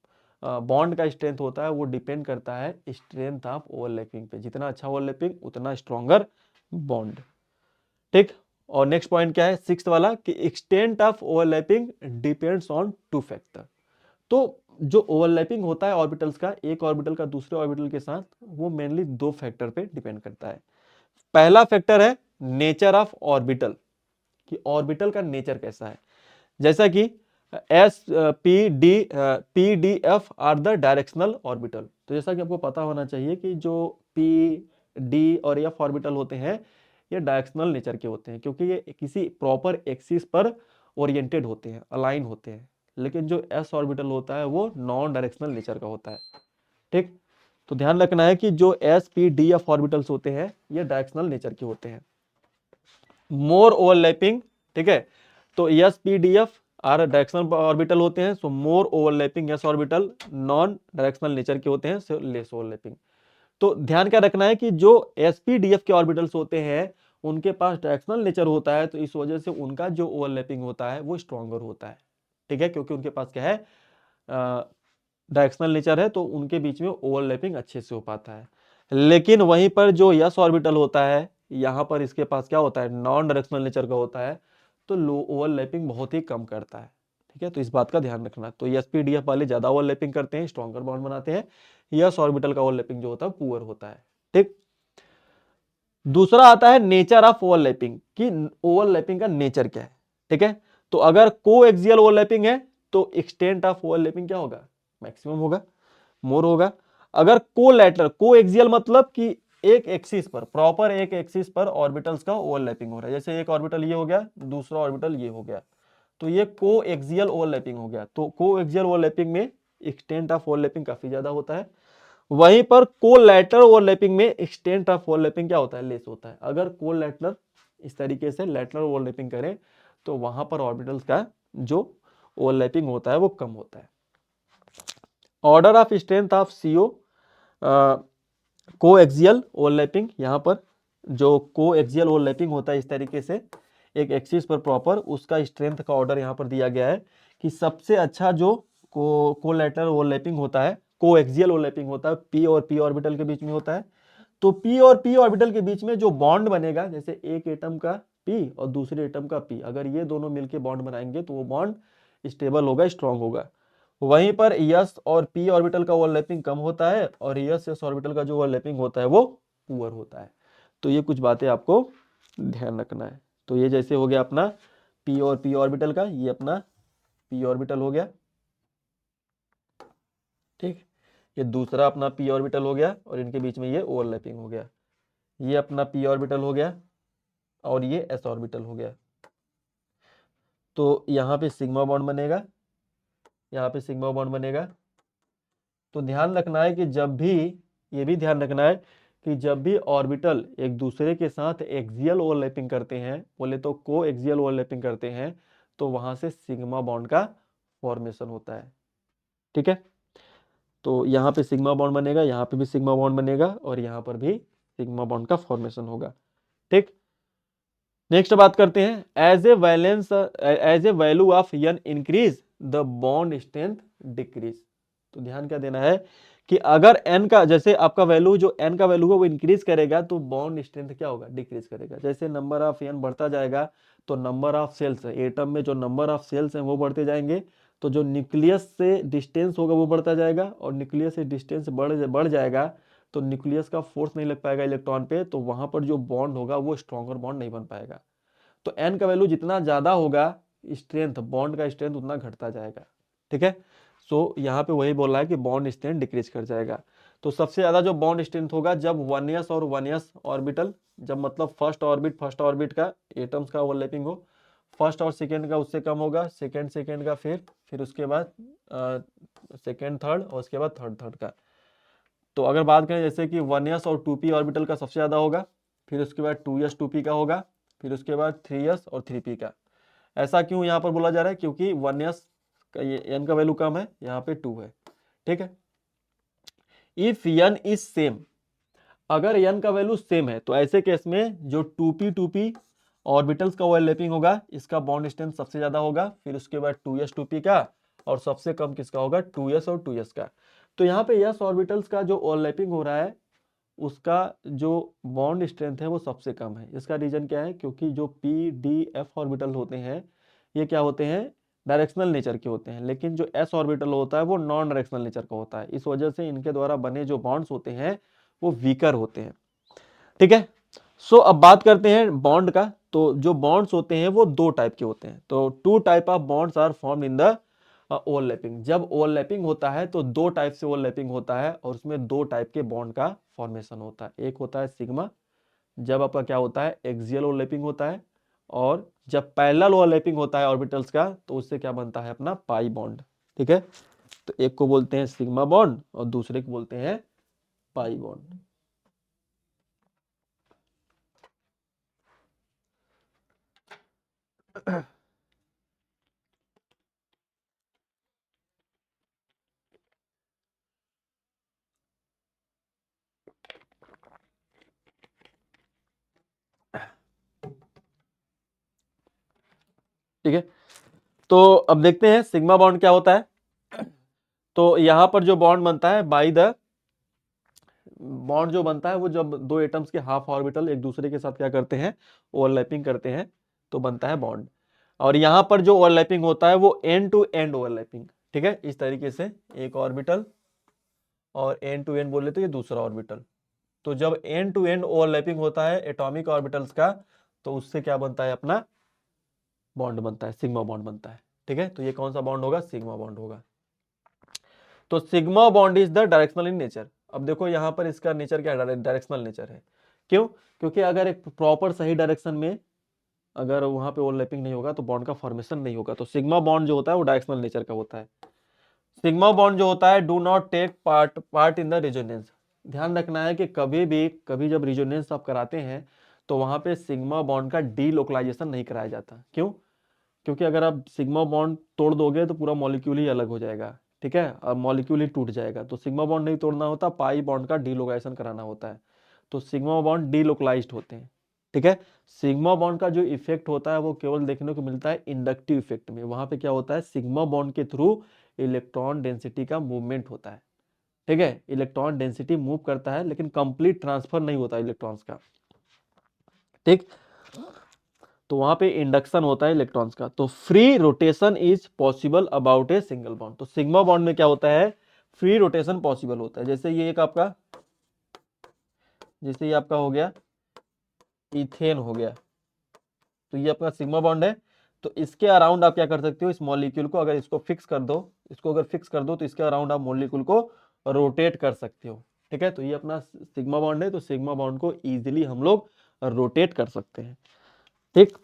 बॉन्ड का स्ट्रेंथ होता है वो डिपेंड करता है स्ट्रेंथ ऑफ ओवरलैपिंग पे। जितना अच्छा ओवरलैपिंग उतना स्ट्रॉन्गर बॉन्ड। ठीक, और नेक्स्ट पॉइंट क्या है, सिक्स्थ वाला, कि extent of overlapping depends on two factor. तो जो ओवरलैपिंग होता है ऑर्बिटल्स का, एक ऑर्बिटल का दूसरे ऑर्बिटल के साथ, वो मेनली दो फैक्टर पे डिपेंड करता है। पहला फैक्टर है नेचर ऑफ ऑर्बिटल, कि ऑर्बिटल का नेचर कैसा है। जैसा कि S p d f are the directional orbital. तो जैसा कि आपको पता होना चाहिए कि जो पी डी और एफ ऑर्बिटल होते हैं ये डायरेक्शनल नेचर के होते हैं क्योंकि ये किसी प्रॉपर एक्सिस पर ओरिएंटेड होते हैं, अलाइन होते हैं। लेकिन जो एस ऑर्बिटल होता है वो नॉन डायरेक्शनल नेचर का होता है। ठीक, तो ध्यान रखना है कि जो S p d F orbitals होते हैं ये डायरेक्शनल नेचर के होते हैं। मोर ओवरलैपिंग, ठीक है, तो s p d f are directional orbital होते हैं, so more overlapping s orbital non directional nature के होते हैं, सो लेस ओवरलैपिंग। तो ध्यान क्या रखना है कि जो एसपीडीएफ के ऑर्बिटल्स होते हैं उनके पास डायरेक्शनल नेचर होता है, तो इस वजह से उनका जो ओवरलैपिंग होता है वो स्ट्रॉन्गर होता है। ठीक है, क्योंकि उनके पास क्या है, डायरेक्शनल नेचर है, तो उनके बीच में ओवरलैपिंग अच्छे से हो पाता है। लेकिन वहीं पर जो यस ऑर्बिटल होता है यहाँ पर इसके पास क्या होता है, नॉन डायरेक्शनल नेचर का होता है, तो लो ओवरलैपिंग बहुत ही कम करता है। ठीक है, तो इस बात का ध्यान रखना। तो एसपीडीएफ वाले ज्यादा ओवरलैपिंग करते हैं, स्ट्रॉन्गर बॉन्ड बनाते हैं। यस ऑर्बिटल का ओवरलैपिंग जो होता है पुअर होता है। ठीक, दूसरा आता है नेचर ऑफ ओवरलैपिंग, कि ओवरलैपिंग का नेचर क्या है। ठीक है, तो अगर कोएक्सियल ओवरलैपिंग है तो एक्सटेंट ऑफ ओवरलैपिंग क्या होगा, मैक्सिमम होगा, मोर होगा। अगर कोलैटरल, कोएक्सियल मतलब कि एक एक्सिस पर, प्रॉपर एक एक्सिस पर ऑर्बिटल्स का ओवरलैपिंग हो रहा है, जैसे एक ऑर्बिटल ये हो गया, दूसरा ऑर्बिटल ये हो गया, तो ये कोएक्सियल ओवरलैपिंग हो गया। तो कोएक्सियल ओवरलैपिंग में एक्सटेंट ऑफ ओवरलैपिंग काफी ज्यादा होता है। वहीं पर कोलैटरल ओवरलैपिंग में एक्सटेंट ऑफ ओवरलैपिंग क्या होता है, लेस होता है। अगर कोलैटरल इस तरीके से लैटरल ओवरलैपिंग करें तो वहां पर ऑर्बिटल्स का जो ओवरलैपिंग होता है वो कम होता है। Order of strength of CO coaxial overlapping, यहाँ पर जो कोएक्सियल ओवरलैपिंग होता है इस तरीके से एक एक्सिस पर प्रॉपर, उसका स्ट्रेंथ का ऑर्डर यहाँ पर दिया गया है कि सबसे अच्छा जो कोलैटरल ओवरलैपिंग होता है, कोएक्सियल ओवरलैपिंग होता है, पी और पी ऑर्बिटल के बीच में होता है। तो पी और पी ऑर्बिटल के बीच में जो बॉन्ड बनेगा, जैसे एक एटम का पी और दूसरे एटम का पी, अगर ये दोनों मिलके बॉन्ड बनाएंगे तो वो बॉन्ड स्टेबल होगा, स्ट्रांग होगा। वहीं पर यस और पी ऑर्बिटल का ओवरलैपिंग कम होता है और यस एस ऑर्बिटल का जो ओवरलैपिंग होता है वो पुअर होता है। तो ये कुछ बातें आपको ध्यान रखना है। तो ये जैसे हो गया अपना पी और पी ऑर्बिटल का, ये अपना पी ऑर्बिटल हो गया, ठीक। ये दूसरा अपना पी ऑर्बिटल हो गया और इनके बीच में ये ओवरलैपिंग हो गया। ये अपना पी ऑर्बिटल हो गया और ये एस ऑर्बिटल हो गया। तो यहाँ पे सिग्मा बॉन्ड बनेगा, यहाँ पे सिग्मा बॉन्ड बनेगा। तो ध्यान रखना है कि जब भी, ये भी ध्यान रखना है कि जब भी ऑर्बिटल एक दूसरे के साथ एक्सियल ओवरलैपिंग करते हैं, बोले तो को एक्सियल ओवरलैपिंग करते हैं, तो वहां से सिग्मा बॉन्ड का फॉर्मेशन होता है, ठीक है। तो यहाँ पे सिग्मा बॉन्ड बनेगा, यहाँ पे भी सिग्मा बॉन्ड बनेगा और यहाँ पर भी सिग्मा बॉन्ड का फॉर्मेशन होगा, ठीक। नेक्स्ट बात करते हैं, as a value of n increase the bond strength decrease. तो ध्यान क्या देना है कि अगर n का, जैसे आपका वैल्यू जो n का वैल्यू है वो इंक्रीज करेगा तो बॉन्ड स्ट्रेंथ क्या होगा, डिक्रीज करेगा। जैसे नंबर ऑफ n बढ़ता जाएगा तो नंबर ऑफ सेल्स है, एटम में जो नंबर ऑफ सेल्स हैं वो बढ़ते जाएंगे, तो जो न्यूक्लियस से डिस्टेंस होगा वो बढ़ता जाएगा, और न्यूक्लियस से डिस्टेंस बढ़ जाएगा तो न्यूक्लियस का फोर्स नहीं लग पाएगा इलेक्ट्रॉन पे, तो वहां पर जो बॉन्ड होगा वो स्ट्रॉन्गर बॉन्ड नहीं बन पाएगा। तो n का वैल्यू जितना ज्यादा होगा, स्ट्रेंथ, बॉन्ड का स्ट्रेंथ उतना घटता जाएगा, ठीक है। सो यहाँ पे वही बोल रहा है कि बॉन्ड स्ट्रेंथ डिक्रीज कर जाएगा। तो सबसे ज्यादा जो बॉन्ड स्ट्रेंथ होगा जब 1s और 1s ऑर्बिटल, जब मतलब फर्स्ट ऑर्बिट का एटम्स का ओवरलैपिंग हो, फर्स्ट और सेकेंड का उससे कम होगा, सेकेंड का, फिर उसके बाद सेकेंड थर्ड और उसके बाद थर्ड का। तो अगर बात करें जैसे कि 1s और 2p ऑर्बिटल का सबसे ज्यादा होगा, फिर उसके बाद 2s 2p का होगा, फिर उसके बाद 3s और 3p का। ऐसा क्यों यहाँ पर बोला जा रहा है, क्योंकि 1s का ये n का वैल्यू कम है, यहाँ पे 2 है, ठीक है। इफ n इज सेम, अगर n का वैल्यू सेम है तो ऐसे केस में जो 2p ऑर्बिटल्स का ओवरलैपिंग होगा, इसका बॉन्ड स्ट्रेंथ सबसे ज्यादा होगा, फिर उसके बाद 2s 2p का, और सबसे कम किसका होगा, 2s और 2s का। तो यहाँ पे s ऑर्बिटल्स का जो ओवरलैपिंग हो रहा है उसका जो बॉन्ड स्ट्रेंथ है वो सबसे कम है। इसका रीजन क्या है, क्योंकि जो पी डी एफ ऑर्बिटल होते हैं ये क्या होते हैं, डायरेक्शनल नेचर के होते हैं, लेकिन जो एस ऑर्बिटल होता है वो नॉन डायरेक्शनल नेचर का होता है। इस वजह से इनके द्वारा बने जो बॉन्ड्स होते हैं वो वीकर होते हैं, ठीक है। सो अब बात करते हैं बॉन्ड का। तो जो बॉन्ड्स होते हैं वो दो टाइप के होते हैं। तो two type of bonds are form in the overlapping. जब ओवरलैपिंग होता है तो दो टाइप से ओवरलैपिंग होता है और उसमें दो टाइप के बॉन्ड का फॉर्मेशन होता है। एक होता है सिग्मा, जब आपका क्या होता है, एक्सियल ओवरलैपिंग होता है, और जब पैरेलल ओवरलैपिंग होता है ऑर्बिटल्स का तो उससे क्या बनता है, अपना पाई बॉन्ड, ठीक है। तो एक को बोलते हैं सिग्मा बॉन्ड और दूसरे को बोलते हैं पाई बॉन्ड। ठीक है, तो अब देखते हैं सिग्मा बॉन्ड क्या होता है। तो यहां पर जो बॉन्ड बनता है बाई द, बॉन्ड जो बनता है वो जब दो एटम्स के हाफ ऑर्बिटल एक दूसरे के साथ क्या करते हैं, ओवरलैपिंग करते हैं, तो बनता है बॉन्ड। और यहां पर जो ओवरलैपिंग होता है वो एंड टू एंड ओवरलैपिंग, ठीक है। इस तरीके से एक ऑर्बिटल और एंड टू एंड बोले तो ये दूसरा ऑर्बिटल। तो जब एंड टू एंड ओवरलैपिंग होता है एटॉमिक ऑर्बिटल्स का, तो उससे क्या बनता है, अपना बॉन्ड बनता है, सिग्मा बॉन्ड बनता है, ठीक है। तो ये कौन सा बॉन्ड होगा, सिग्मा बॉन्ड होगा। तो sigma bond is the directional in nature. अब देखो यहाँ पर इसका नेचर क्या है, डायरेक्शनल नेचर है। क्यों, क्योंकि अगर एक प्रॉपर सही डायरेक्शन में अगर वहां पे ओवरलैपिंग नहीं होगा तो बॉन्ड का फॉर्मेशन नहीं होगा। तो सिग्मा बॉन्ड जो होता है वो डायरेक्शनल नेचर का होता है। सिग्मा बॉन्ड जो होता है do not take part in the resonance. ध्यान रखना है कि कभी जब रेजोनेंस आप कराते हैं तो वहां पे सिग्मा बॉन्ड का डीलोकलाइजेशन नहीं कराया जाता। क्यों? क्योंकि अगर आप सिग्मा बॉन्ड तोड़ दोगे तो पूरा मॉलिक्यूल ही अलग हो जाएगा, ठीक है, अब मॉलिक्यूल ही टूट जाएगा। तो सिग्मा बॉन्ड नहीं तोड़ना होता, पाई बॉन्ड का डीलोकलाइजेशन कराना होता है। तो सिग्मा बॉन्ड डीलोकलाइज्ड होते हैं, ठीक है। सिग्मा बॉन्ड का जो इफेक्ट होता है वो केवल देखने को मिलता है इंडक्टिव इफेक्ट में। वहां पे क्या होता है, सिग्मा बॉन्ड के थ्रू इलेक्ट्रॉन डेंसिटी का मूवमेंट होता है, ठीक है। इलेक्ट्रॉन डेंसिटी मूव करता है लेकिन कंप्लीट ट्रांसफर नहीं होता इलेक्ट्रॉन्स का, ठीक। तो वहां पे इंडक्शन होता है इलेक्ट्रॉन्स का। तो free rotation is possible about a single bond. तो सिग्मा बॉन्ड में क्या होता है, फ्री रोटेशन पॉसिबल होता है। जैसे ये आपका हो गया इथेन हो गया, तो ये आपका सिग्मा बॉन्ड है। तो इसके अराउंड आप क्या कर सकते हो, इस मॉलिक्यूल को अगर इसको फिक्स कर दो, तो इसके अराउंड आप मॉलिक्यूल को रोटेट कर सकते हो, ठीक है। तो ये अपना सिग्मा बॉन्ड है, तो सिग्मा बॉन्ड को इजीली हम लोग रोटेट कर सकते हैं, ठीक।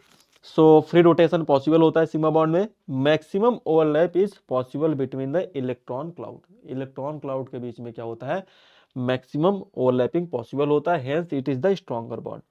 सो फ्री रोटेशन पॉसिबल होता है सिग्मा बॉन्ड में। Maximum overlap is possible between the electron cloud. Electron cloud के बीच में क्या होता है, मैक्सिमम ओवरलैपिंग पॉसिबल होता है, hence it is the stronger bond.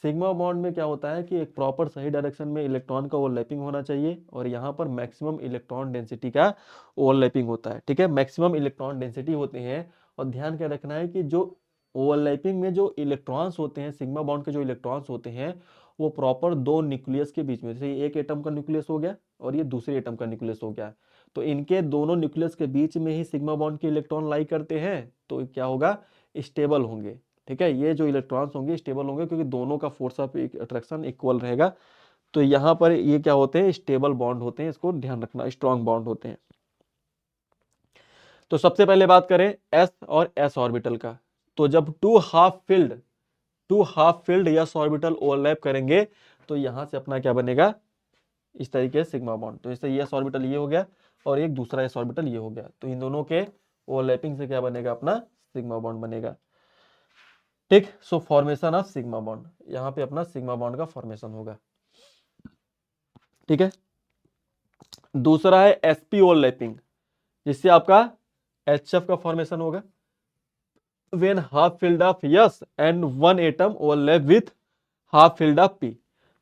Sigma bond में क्या होता है कि एक प्रॉपर सही डायरेक्शन में इलेक्ट्रॉन का ओवरलैपिंग होना चाहिए, और यहाँ पर मैक्सिमम इलेक्ट्रॉन डेंसिटी का ओवरलैपिंग होता है, ठीक है। मैक्सिमम इलेक्ट्रॉन डेंसिटी होते हैं, और ध्यान क्या रखना है कि जो ओवरलैपिंग में जो इलेक्ट्रॉन्स होते हैं, सिग्मा बॉन्ड के जो इलेक्ट्रॉन्स होते हैं वो प्रॉपर दो न्यूक्लियस के बीच में, जैसे एक एटम का न्यूक्लियस हो गया और ये दूसरे एटम का न्यूक्लियस हो गया, तो इनके दोनों न्यूक्लियस के बीच में ही सिग्मा बॉन्ड के इलेक्ट्रॉन लाई करते हैं। तो क्या होगा, स्टेबल होंगे, ठीक है। ये जो इलेक्ट्रॉन्स होंगे स्टेबल होंगे क्योंकि दोनों का फोर्स ऑफ अट्रैक्शन इक्वल रहेगा। तो यहाँ पर ये क्या होते हैं, स्टेबल बॉन्ड होते हैं, इसको ध्यान रखना, स्ट्रॉन्ग बॉन्ड होते हैं। तो सबसे पहले बात करें एस और एस ऑर्बिटल का। तो जब two half filled s orbital overlap करेंगे तो यहां से अपना क्या बनेगा, इस तरीके से सिग्मा बॉन्ड। तो इससे यस ऑर्बिटल ये हो गया और एक दूसरा एस ऑर्बिटल ये हो गया, तो इन दोनों के ओवरलैपिंग से क्या बनेगा, अपना सिग्मा बॉन्ड बनेगा, ठीक। सो फॉर्मेशन ऑफ सिग्मा बॉन्ड, यहाँ पे अपना सिग्मा बॉन्ड का फॉर्मेशन होगा, ठीक है। दूसरा है sp ओवरलैपिंग, जिससे आपका HF का फॉर्मेशन होगा। when half filled of S and one atom overlap with half filled of P।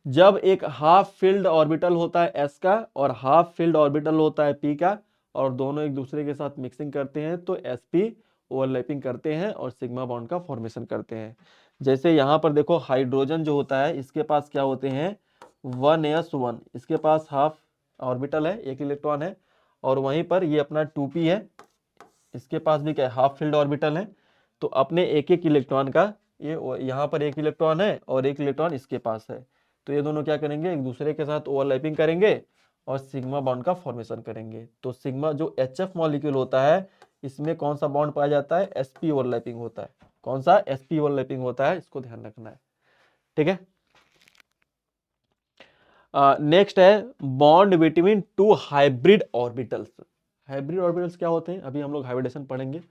जब एक हाफ फील्ड ऑर्बिटल होता है S का और हाफ फील्ड ऑर्बिटल होता है P का, और दोनों एक दूसरे के साथ मिक्सिंग करते हैं तो sp ओवरलैपिंग करते हैं और सिग्मा बॉन्ड का फॉर्मेशन करते हैं। जैसे यहाँ पर देखो हाइड्रोजन जो होता है इसके पास क्या होते हैं 1s1, इसके पास हाफ ऑर्बिटल है, एक इलेक्ट्रॉन है, और वहीं पर ये अपना 2p है, इसके पास भी क्या है, हाफ फील्ड ऑर्बिटल है। तो अपने एक एक इलेक्ट्रॉन का, ये यहाँ पर एक इलेक्ट्रॉन है और एक इलेक्ट्रॉन इसके पास है, तो ये दोनों क्या करेंगे, एक दूसरे के साथ ओवरलैपिंग करेंगे और सिग्मा बॉन्ड का फॉर्मेशन करेंगे। तो सिग्मा जो HF मॉलिक्यूल होता है इसमें कौन सा बॉन्ड पाया जाता है, sp ओवरलैपिंग होता है। कौन सा, sp ओवरलैपिंग होता है, इसको ध्यान रखना है, ठीक है। नेक्स्ट है bond between two hybrid orbitals. Hybrid orbitals क्या होते हैं, अभी हम लोग हाइब्रिडेशन पढ़ेंगे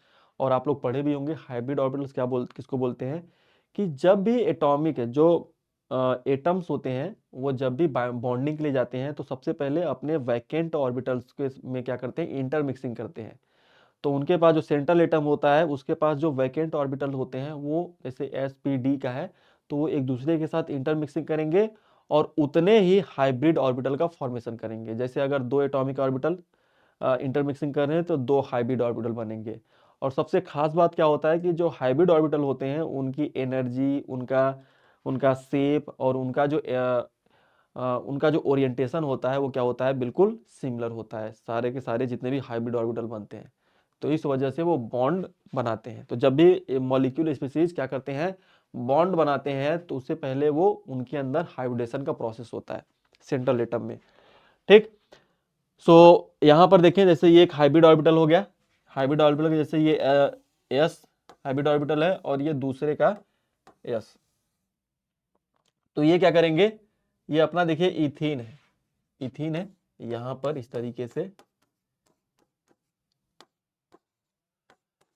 और आप लोग पढ़े भी होंगे। हाइब्रिड ऑर्बिटल्स किसको बोलते हैं, कि जब भी एटॉमिक जो एटम्स होते हैं वो जब भी बॉन्डिंग के लिए जाते हैं तो सबसे पहले अपने वैकेंट ऑर्बिटल्स के में क्या करते हैं, इंटरमिक्सिंग करते हैं। तो उनके पास जो सेंट्रल एटम होता है उसके पास जो वैकेंट ऑर्बिटल होते हैं वो जैसे sp d का है, तो वो एक दूसरे के साथ इंटरमिक्सिंग करेंगे और उतने ही हाइब्रिड ऑर्बिटल का फॉर्मेशन करेंगे। जैसे अगर दो एटॉमिक ऑर्बिटल इंटरमिक्सिंग कर रहे हैं तो दो हाइब्रिड ऑर्बिटल बनेंगे। और सबसे खास बात क्या होता है कि जो हाइब्रिड ऑर्बिटल होते हैं उनकी एनर्जी, उनका उनका शेप और उनका जो ओरिएंटेशन होता है वो क्या होता है, बिल्कुल सिमिलर होता है, सारे के सारे जितने भी हाइब्रिड ऑर्बिटल बनते हैं। तो इस वजह से वो बॉन्ड बनाते हैं। तो जब भी मॉलिक्यूल स्पीसीज क्या करते हैं, बॉन्ड बनाते हैं, तो उससे पहले वो उनके अंदर हाइब्रिडेशन का प्रोसेस होता है सेंट्रल एटम में, ठीक। सो यहाँ पर देखें जैसे ये एक हाइब्रिड ऑर्बिटल हो गया, हाइब्रिड ऑर्बिटल के जैसे ये एस हाइब्रिड ऑर्बिटल है और ये दूसरे का एस। तो ये क्या करेंगे, ये अपना देखिए इथीन है, इथीन है, यहाँ पर इस तरीके से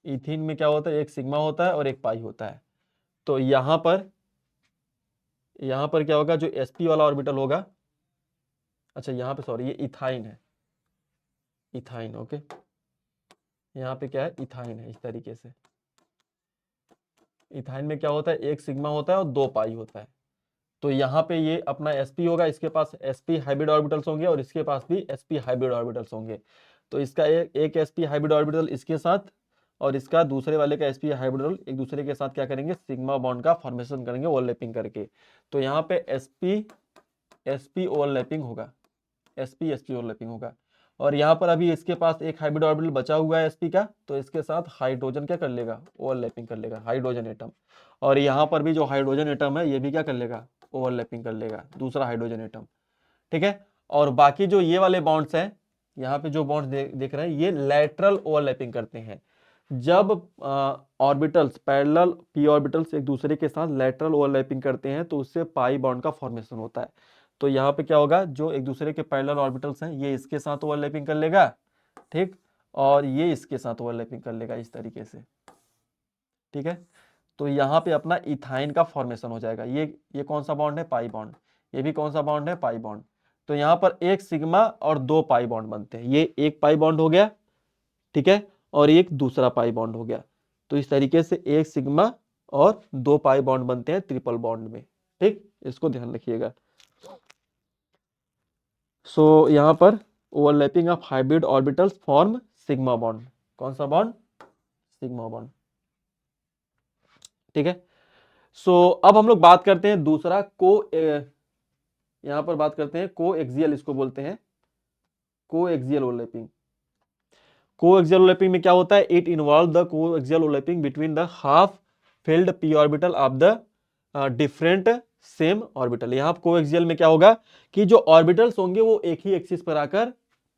इथीन में क्या होता है, एक सिग्मा होता है और एक पाई होता है। तो यहाँ पर क्या होगा, जो sp वाला ऑर्बिटल होगा, अच्छा यहाँ पे सॉरी ये इथाइन है, इथाइन, ओके। यहाँ पे क्या है, इथाइन है। इस तरीके से इथाइन में क्या होता है, एक सिग्मा होता है और 2 पाई होता है। तो यहाँ पे ये अपना sp होगा, इसके पास sp हाइब्रिड ऑर्बिटल्स होंगे और इसके पास भी sp हाइब्रिड ऑर्बिटल्स होंगे। तो इसका एक sp हाइब्रिड ऑर्बिटल इसके साथ और इसका दूसरे वाले का sp हाइब्रिड एक दूसरे के साथ क्या करेंगे, सिग्मा बॉन्ड का फॉर्मेशन करेंगे ओवरलैपिंग करके। तो यहाँ पे sp sp ओवरलैपिंग होगा, sp sp ओवरलैपिंग होगा। और यहाँ पर अभी इसके पास एक हाइब्रिड ऑर्बिटल बचा हुआ है sp का, तो इसके साथ हाइड्रोजन क्या कर लेगा, ओवरलैपिंग कर लेगा, हाइड्रोजन एटम। और यहाँ पर भी जो हाइड्रोजन एटम है ये भी क्या कर लेगा, ओवरलैपिंग कर लेगा, दूसरा हाइड्रोजन एटम। ठीक है। और बाकी जो ये वाले बॉन्ड्स हैं, यहाँ पे जो बॉन्ड्स देख रहे हैं, ये लैटरल ओवरलैपिंग करते हैं। जब ऑर्बिटल्स पैरेलल p ऑर्बिटल्स एक दूसरे के साथ लैटरल ओवरलैपिंग करते हैं तो उससे पाई बॉन्ड का फॉर्मेशन होता है। तो यहाँ पे क्या होगा, जो एक दूसरे के पैरेलल ऑर्बिटल्स हैं ये इसके साथ ओवरलैपिंग कर लेगा, ठीक, और ये इसके साथ ओवरलैपिंग कर लेगा इस तरीके से। ठीक है। तो यहाँ पे अपना इथाइन का फॉर्मेशन हो जाएगा। ये कौन सा बॉन्ड है, पाई बॉन्ड। ये भी कौन सा बॉन्ड है, पाई बॉन्ड। तो यहाँ पर एक सिग्मा और 2 पाई बॉन्ड बनते हैं। ये एक पाई बॉन्ड हो गया, ठीक है, और एक दूसरा पाई बॉन्ड हो गया। तो इस तरीके से एक सिग्मा और 2 पाई बॉन्ड बनते हैं ट्रिपल बॉन्ड में। ठीक, इसको ध्यान रखिएगा। सो यहाँ पर overlapping of hybrid orbitals form sigma bond. कौन सा बॉन्ड, सिग्मा बॉन्ड। ठीक है। सो अब हम लोग बात करते हैं दूसरा यहाँ पर बात करते हैं को एक्सियल, इसको बोलते हैं को एक्सियल ओवरलैपिंग। को एक्सियल ओवरलैपिंग में क्या होता है, इट इन्वॉल्व द को axial overlapping between the half field p orbital of the different same orbital. यहाँ को एक्सियल में क्या होगा कि जो ऑर्बिटल्स होंगे वो एक ही एक्सिस पर आकर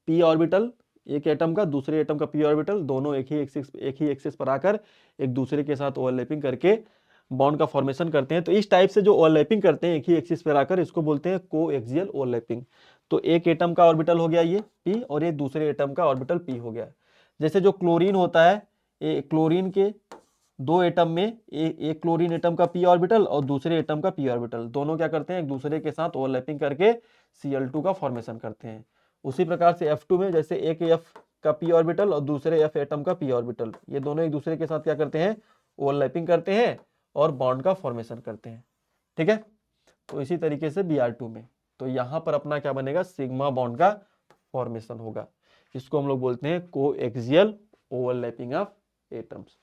p ऑर्बिटल, एक एटम का दूसरे एटम का p ऑर्बिटल, दोनों एक ही एक्सिस पर आकर एक दूसरे के साथ ओवरलैपिंग करके बॉन्ड का फॉर्मेशन करते हैं। तो इस टाइप से जो ओवरलैपिंग करते हैं एक ही एक्सिस पर आकर, इसको बोलते हैं को एक्सियल ओवरलैपिंग। तो एक एटम का ऑर्बिटल हो गया ये p और ये दूसरे एटम का ऑर्बिटल p हो गया। जैसे जो क्लोरीन होता है, क्लोरीन के 2 एटम में एक क्लोरीन एटम का p ऑर्बिटल और दूसरे एटम का p ऑर्बिटल, दोनों क्या करते हैं एक दूसरे के साथ ओवरलैपिंग करके Cl2 का फॉर्मेशन करते हैं। उसी प्रकार से F2 में जैसे एक F का p ऑर्बिटल और दूसरे F एटम का p ऑर्बिटल, ये दोनों एक दूसरे के साथ क्या करते हैं, ओवरलैपिंग करते हैं और बॉन्ड का फॉर्मेशन करते हैं। ठीक है। तो इसी तरीके से Br2 में, तो यहां पर अपना क्या बनेगा, सिग्मा बॉन्ड का फॉर्मेशन होगा। इसको हम लोग बोलते हैं कोएक्सियल ओवरलैपिंग ऑफ एटम्स।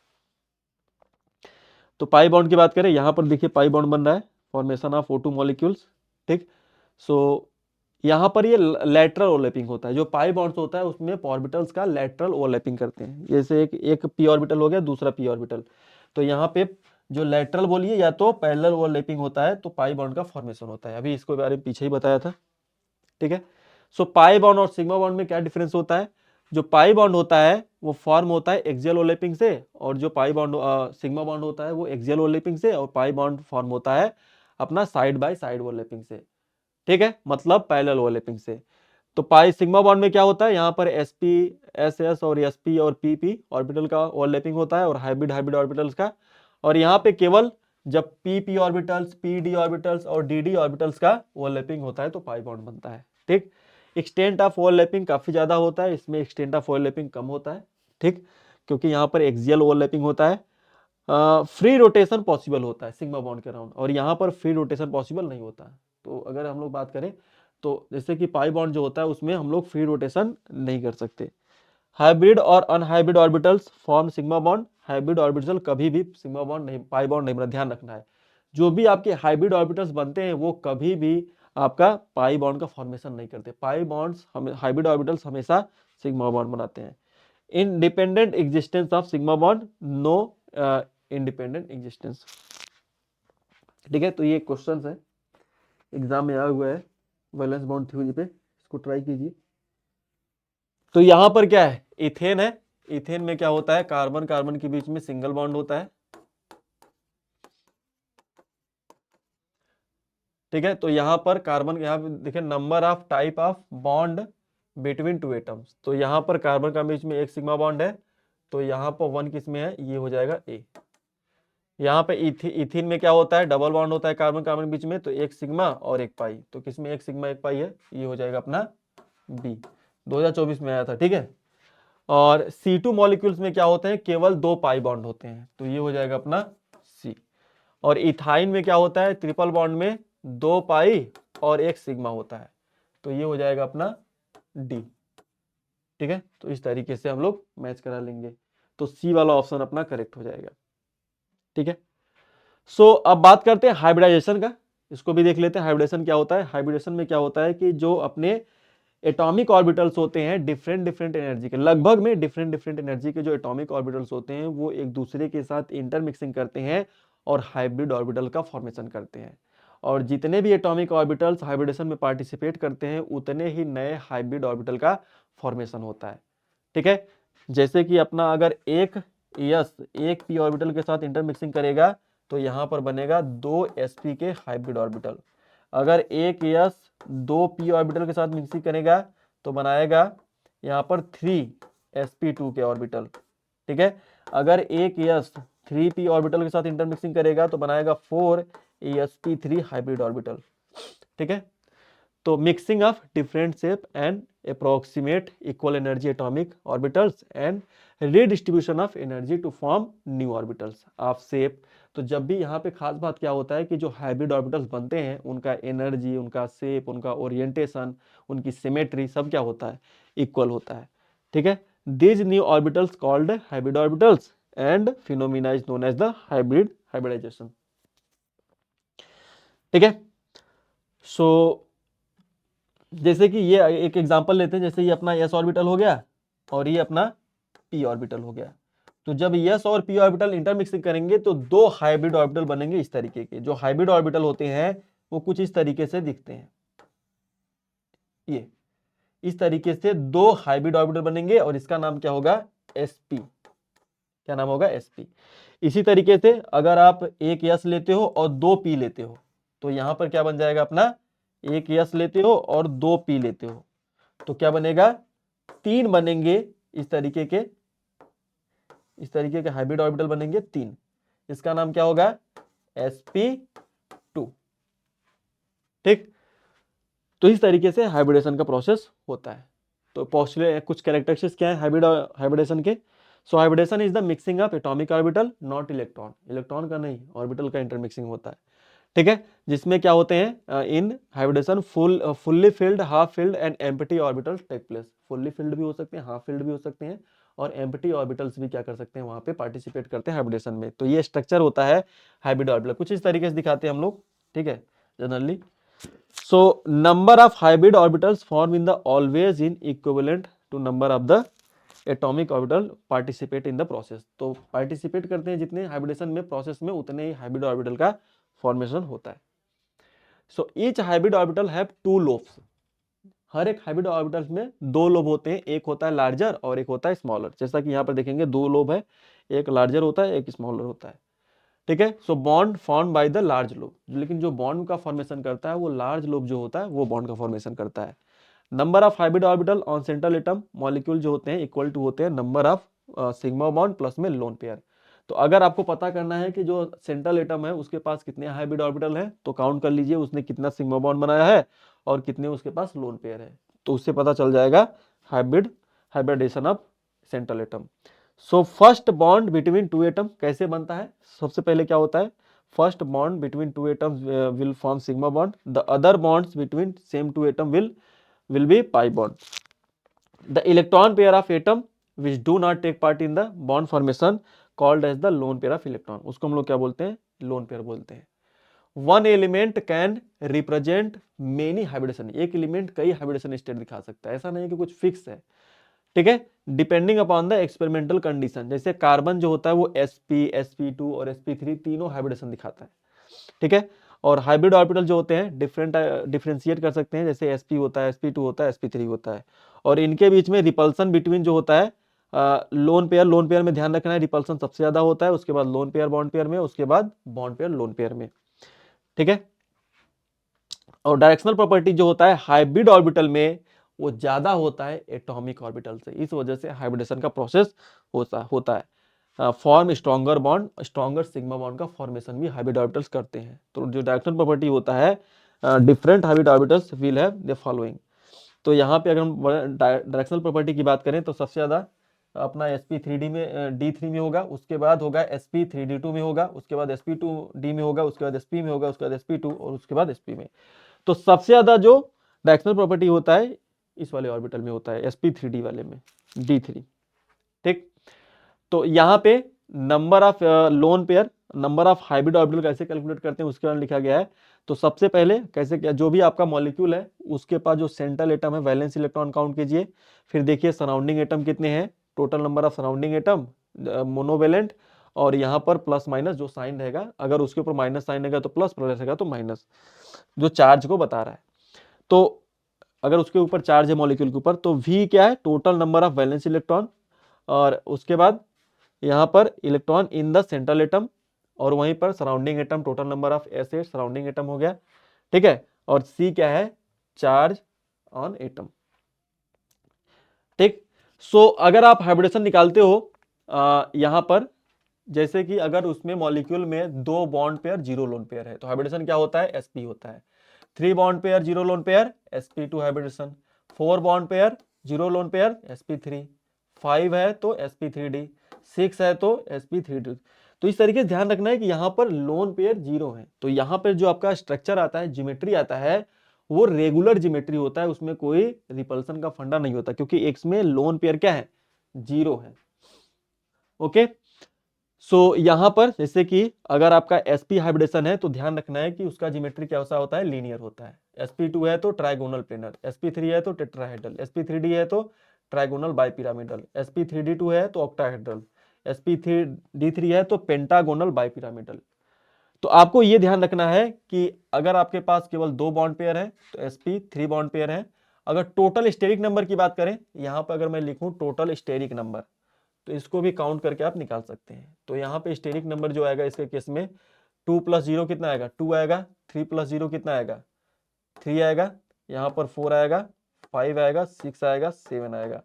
तो पाई बॉन्ड की बात करें, यहां पर देखिए पाई बॉन्ड बन रहा है, फॉर्मेशन ऑफ O2 मॉलिक्यूल्स। ठीक। सो यहां पर ये लैटरल ओवरलैपिंग होता है। जो पाई बॉन्ड्स होता है उसमें ऑर्बिटल्स का लैटरल ओवरलैपिंग करते हैं। जैसे एक p ऑर्बिटल हो गया, दूसरा p ऑर्बिटल, तो यहाँ पे जो लैटरल बोलिए या तो पैरेलल ओवरलैपिंग होता है तो पाई बॉन्ड का फॉर्मेशन होता है। अभी इसको बारे में पीछे ही बताया था। ठीक है। सो पाई बॉन्ड और सिग्मा बॉन्ड में क्या डिफरेंस होता है, जो पाई बॉन्ड होता है वो फॉर्म होता है एक्सियल ओवरलैपिंग से, और जो पाई बॉन्ड सिग्मा बॉन्ड होता है वो एक्सियल ओवरलैपिंग से, और पाई बॉन्ड फॉर्म होता है अपना साइड बाय साइड ओवरलैपिंग से। ठीक है, मतलब पैरेलल ओवरलैपिंग से। तो पाई सिग्मा बॉन्ड में क्या होता है, यहाँ पर sp ss और sp और pp ऑर्बिटल का ओवरलैपिंग होता है और हाइब्रिड हाइब्रिड ऑर्बिटल्स का। और यहाँ पे केवल जब pp ऑर्बिटल्स, pd ऑर्बिटल्स और dd ऑर्बिटल्स का ओवरलैपिंग होता है तो पाई बॉन्ड बनता है। ठीक। एक्सटेंट ऑफ ओवरलैपिंग काफी ज्यादा होता है, इसमें एक्सटेंट ऑफ ओवरलैपिंग कम होता है। ठीक, क्योंकि यहाँ पर एक्सियल ओवरलैपिंग होता है। फ्री रोटेशन पॉसिबल होता है सिग्मा बॉन्ड के अराउंड, और यहाँ पर फ्री रोटेशन पॉसिबल नहीं होता। तो अगर हम लोग बात करें तो जैसे कि पाई बॉन्ड जो होता है उसमें हम लोग फ्री रोटेशन नहीं कर सकते। हाइब्रिड और unhybrid orbitals form sigma bond. Hybrid orbital कभी भी सिग्मा बॉन्ड नहीं, पाई बॉन्ड नहीं बना, ध्यान रखना है। जो भी आपके हाइब्रिड ऑर्बिटल्स बनते हैं वो कभी भी आपका पाई बॉन्ड का फॉर्मेशन नहीं करते। पाई बॉन्ड्स हाइब्रिड ऑर्बिटल्स हमेशा सिग्मा बॉन्ड बनाते हैं। Independent existence of sigma bond, no independent existence. ठीक है। तो ये क्वेश्चंस है, एग्जाम में आया हुआ है वैलेंस बॉन्ड थ्योरी पे, इसको ट्राई कीजिए। तो यहां पर क्या है, इथेन है। इथेन में क्या होता है, कार्बन कार्बन के बीच में सिंगल बॉन्ड होता है। ठीक है। तो यहां पर कार्बन, यहाँ पे देखिए number of type of bond between two atoms, तो यहां पर कार्बन का बीच में एक सिग्मा बॉन्ड है, तो यहाँ पर 1 किस में है, ये हो जाएगा ए। यहाँ पे इथिन में क्या होता है, डबल बॉन्ड होता है कार्बन कार्बन के बीच में, तो एक सिग्मा और एक पाई, तो किसमें एक सिग्मा एक पाई है, ये हो जाएगा अपना बी। 2024 में आया था। ठीक है। और C2 मॉलिक्यूल्स में क्या होते हैं, केवल 2 पाई बॉन्ड होते हैं, तो ये हो जाएगा अपना C। और इथाइन में क्या होता है, ट्रिपल बॉन्ड में 2 पाई और 1 सिग्मा होता है, तो ये हो जाएगा अपना D। ठीक है, तो इस तरीके से हम लोग मैच करा लेंगे, तो सी वाला ऑप्शन अपना करेक्ट हो जाएगा। ठीक है, सो अब बात करते हैं हाइब्रिडाइजेशन का, इसको भी देख लेते हैं। हाइब्रिडेशन क्या होता है, हाइब्रिडेशन में क्या होता है कि जो अपने एटॉमिक ऑर्बिटल्स होते हैं डिफरेंट डिफरेंट एनर्जी के, लगभग में डिफरेंट डिफरेंट एनर्जी के जो एटॉमिक ऑर्बिटल्स होते हैं वो एक दूसरे के साथ इंटरमिक्सिंग करते हैं और हाइब्रिड ऑर्बिटल का फॉर्मेशन करते हैं। और जितने भी एटॉमिक ऑर्बिटल्स हाइब्रिडेशन में पार्टिसिपेट करते हैं उतने ही नए हाइब्रिड ऑर्बिटल का फॉर्मेशन होता है। ठीक है, जैसे कि अपना अगर एक एस एक पी ऑर्बिटल के साथ इंटरमिक्सिंग करेगा तो यहाँ पर बनेगा 2 sp के हाइब्रिड ऑर्बिटल। अगर एक एस 2 p ऑर्बिटल के साथ मिक्सिंग करेगा तो बनाएगा यहाँ पर 3 sp2 के ऑर्बिटल। ठीक है, अगर एक एस 3p ऑर्बिटल के साथ इंटरमिक्सिंग करेगा तो बनाएगा 4 sp3 हाइब्रिड ऑर्बिटल। ठीक है, तो mixing of different shape and approximate equal energy atomic orbitals and redistribution of energy to form new orbitals of shape. तो जब भी यहाँ पे खास बात क्या होता है कि जो हाइब्रिड ऑर्बिटल्स बनते हैं उनका एनर्जी, उनका शेप, उनका ओरिएंटेशन, उनकी सिमेट्री सब क्या होता है, इक्वल होता है। ठीक है, these new orbitals called hybrid orbitals and phenomena is known as the hybridization. ठीक है, सो जैसे कि ये एक एग्जांपल लेते हैं, जैसे ये अपना s ऑर्बिटल हो गया और ये अपना p ऑर्बिटल हो गया। तो जब s और p ऑर्बिटल इंटरमिक्सिंग करेंगे तो 2 हाइब्रिड ऑर्बिटल बनेंगे इस तरीके के। जो हाइब्रिड ऑर्बिटल होते हैं वो कुछ इस तरीके से दिखते हैं, ये इस तरीके से 2 हाइब्रिड ऑर्बिटल बनेंगे और इसका नाम क्या होगा, sp। क्या नाम होगा, sp। इसी तरीके से अगर आप एक s लेते हो और 2 p लेते हो तो यहां पर क्या बन जाएगा अपना, एक s लेते हो और 2 p लेते हो तो क्या बनेगा, 3 बनेंगे इस तरीके के, इस तरीके के हाइब्रिड ऑर्बिटल बनेंगे 3। इसका नाम क्या होगा, sp2। ठीक, तो इस तरीके से हाइब्रिडेशन का प्रोसेस होता है। तो पोस्टुलेट कुछ कैरेक्टरिस्टिक्स क्या है हाइब्रिडेशन के। So hybridisation is the mixing of atomic orbital not electron, electron का नहीं, ऑर्बिटल का इंटरमिक्सिंग होता है। ठीक है, जिसमें क्या होते हैं in hybridisation fully filled, half filled and empty orbitals take place. Fully filled भी हो सकते हैं, हाफ फिल्ड भी हो सकते हैं और एम्प्टी ऑर्बिटल्स भी क्या कर सकते हैं, वहां पे पार्टिसिपेट करते हैं हाइब्रिडेशन में। तो ये स्ट्रक्चर होता है हाइब्रिड ऑर्बिटल, कुछ इस तरीके से दिखाते हैं हम लोग। ठीक है, generally so number of hybrid orbitals form in the always in equivalent to number of the atomic orbital participate in the process। तो participate करते हैं जितने हाइब्रिडेशन में प्रोसेस में उतने ही हाइब्रिड ऑर्बिटल का फॉर्मेशन होता है। So each hybrid orbital have 2 lobes. हर एक हाइब्रिड ऑर्बिटल में 2 लोब होते हैं, एक होता है लार्जर और एक होता है स्मॉलर। जैसा कि यहाँ पर देखेंगे 2 लोब है, एक लार्जर होता है एक स्मॉलर होता है। ठीक है, so bond form by the large lobe, लेकिन जो बॉन्ड का फॉर्मेशन करता है वो लार्ज लोब जो होता है वो बॉन्ड का फॉर्मेशन करता है। Number of hybrid orbital on central atom molecule जो होते हैं इक्वल टू होते हैं number of sigma bond plus में लोन पेयर। तो अगर आपको पता करना है कि जो सेंट्रल एटम है उसके पास कितने हाइब्रिड ऑर्बिटल है तो काउंट कर लीजिए उसने कितना सिग्मा बॉन्ड बनाया है और कितने उसके पास लोन पेयर है, तो उससे पता चल जाएगा hybridization of central atom. So first bond between 2 atom कैसे बनता है, सबसे पहले क्या होता है, first bond between 2 atoms will form sigma bond, the other bonds between same 2 atom will be pi bond. The electron pair of atom which do not take part in the bond formation called as the lone pair of electron, उसको हम लोग क्या बोलते हैं, loan pair बोलते हैं। One element can represent many hybridization, एक element कई हाइब्रिडेशन स्टेट दिखा सकता है, ऐसा नहीं है कि कुछ फिक्स है। ठीक है, depending upon the experimental condition. जैसे कार्बन जो होता है वो sp sp2 और sp3 तीनों हाइब्रिडेशन दिखाता है। ठीक है, और हाइब्रिड ऑर्बिटल जो होते हैं डिफरेंशिएट कर सकते हैं, जैसे sp होता है sp2 होता है sp3 होता है, और इनके बीच में रिपल्सन बिटवीन जो होता है लोन पेयर में ध्यान रखना है रिपल्सन सबसे ज्यादा होता है, उसके बाद लोन पेयर बॉन्ड पेयर में, उसके बाद बॉन्ड पेयर लोन पेयर में। ठीक है, और डायरेक्शनल प्रॉपर्टी जो होता है हाइब्रिड ऑर्बिटल में वो ज्यादा होता है एटॉमिक ऑर्बिटल से, इस वजह से हाइब्रिडेशन का प्रोसेस होता है। Form stronger bond, stronger sigma bond का फॉर्मेशन भी हाइब्रिड ऑर्बिटल्स करते हैं। तो जो डायरेक्शनल प्रॉपर्टी होता है different hybrid orbitals will have the following. तो यहाँ पे अगर हम डायरेक्शनल प्रॉपर्टी की बात करें तो सबसे ज्यादा अपना sp3d में d3 में होगा, उसके बाद होगा sp3d2 में होगा, उसके बाद sp2d में होगा, उसके बाद sp में होगा, उसके बाद sp2 और उसके बाद sp में। तो सबसे ज्यादा जो डायरेक्शनल प्रॉपर्टी होता है इस वाले ऑर्बिटल में होता है, sp3d वाले में, d3। ठीक, तो यहाँ पे number of lone pair, number of hybrid orbital कैसे कैलकुलेट करते हैं उसके बारे में लिखा गया है। तो सबसे पहले कैसे क्या, जो भी आपका मॉलिक्यूल है उसके पास जो सेंट्रल एटम है वैलेंस इलेक्ट्रॉन काउंट कीजिए, फिर देखिए सराउंडिंग एटम कितने हैं, total number of surrounding atom monovalent, और यहाँ पर प्लस माइनस जो साइन रहेगा, अगर उसके ऊपर माइनस साइन रहेगा तो प्लस, प्लस रहेगा तो माइनस, जो चार्ज को बता रहा है। तो अगर उसके ऊपर चार्ज है मॉलिक्यूल के ऊपर तो V क्या है, total number of valence electron, और उसके बाद यहाँ पर electron in the central atom, और वहीं पर surrounding atom, total number of ऐसे सराउंडिंग एटम हो गया। ठीक है, और C क्या है, चार्ज ऑन एटम। ठीक, सो अगर आप हाइब्रिडेशन निकालते हो यहाँ पर, जैसे कि अगर उसमें मॉलिक्यूल में 2 बॉन्ड पेयर 0 लोन पेयर है तो हाइब्रिडेशन क्या होता है, sp होता है। 3 bond pair 0 lone pair, sp2 hybridization. 4 bond pair 0 lone pair, sp3। 5 है तो sp3d, 6 है तो sp3d। तो इस तरीके से ध्यान रखना है कि यहाँ पर लोन पेयर 0 है, तो यहाँ पर जो आपका स्ट्रक्चर आता है, ज्योमेट्री आता है, वो रेगुलर ज्योमेट्री होता है, उसमें कोई रिपल्सन का फंडा नहीं होता, क्योंकि एक्स में लोन पेयर क्या है, 0 है। ओके, सो यहाँ पर जैसे कि अगर आपका sp हाइब्रिडेशन है तो ध्यान रखना है कि उसका ज्योमेट्री क्या होता है, लीनियर होता है। sp2 है तो ट्राइगोनल प्लेनर, sp3 है तो टेट्राहेड्रल, sp3d है तो ट्राइगोनल बाइपिरामिडल, sp3d2 है तो ऑक्टाहेड्रल, sp3d3 है तो पेंटागोनल बाइपिरामिडल। तो आपको ये ध्यान रखना है कि अगर आपके पास केवल 2 बॉन्ड पेयर है तो sp3 बॉन्ड पेयर है। अगर टोटल स्टेरिक नंबर की बात करें, यहाँ पर अगर मैं लिखूं टोटल स्टेरिक नंबर, तो इसको भी काउंट करके आप निकाल सकते हैं। तो यहाँ पे स्टेरिक नंबर जो आएगा इसके केस में 2 + 0 कितना आएगा, 2 आएगा। 3 + 0 कितना आएगा, 3 आएगा। यहाँ पर 4 आएगा, 5 आएगा, 6 आएगा, 7 आएगा।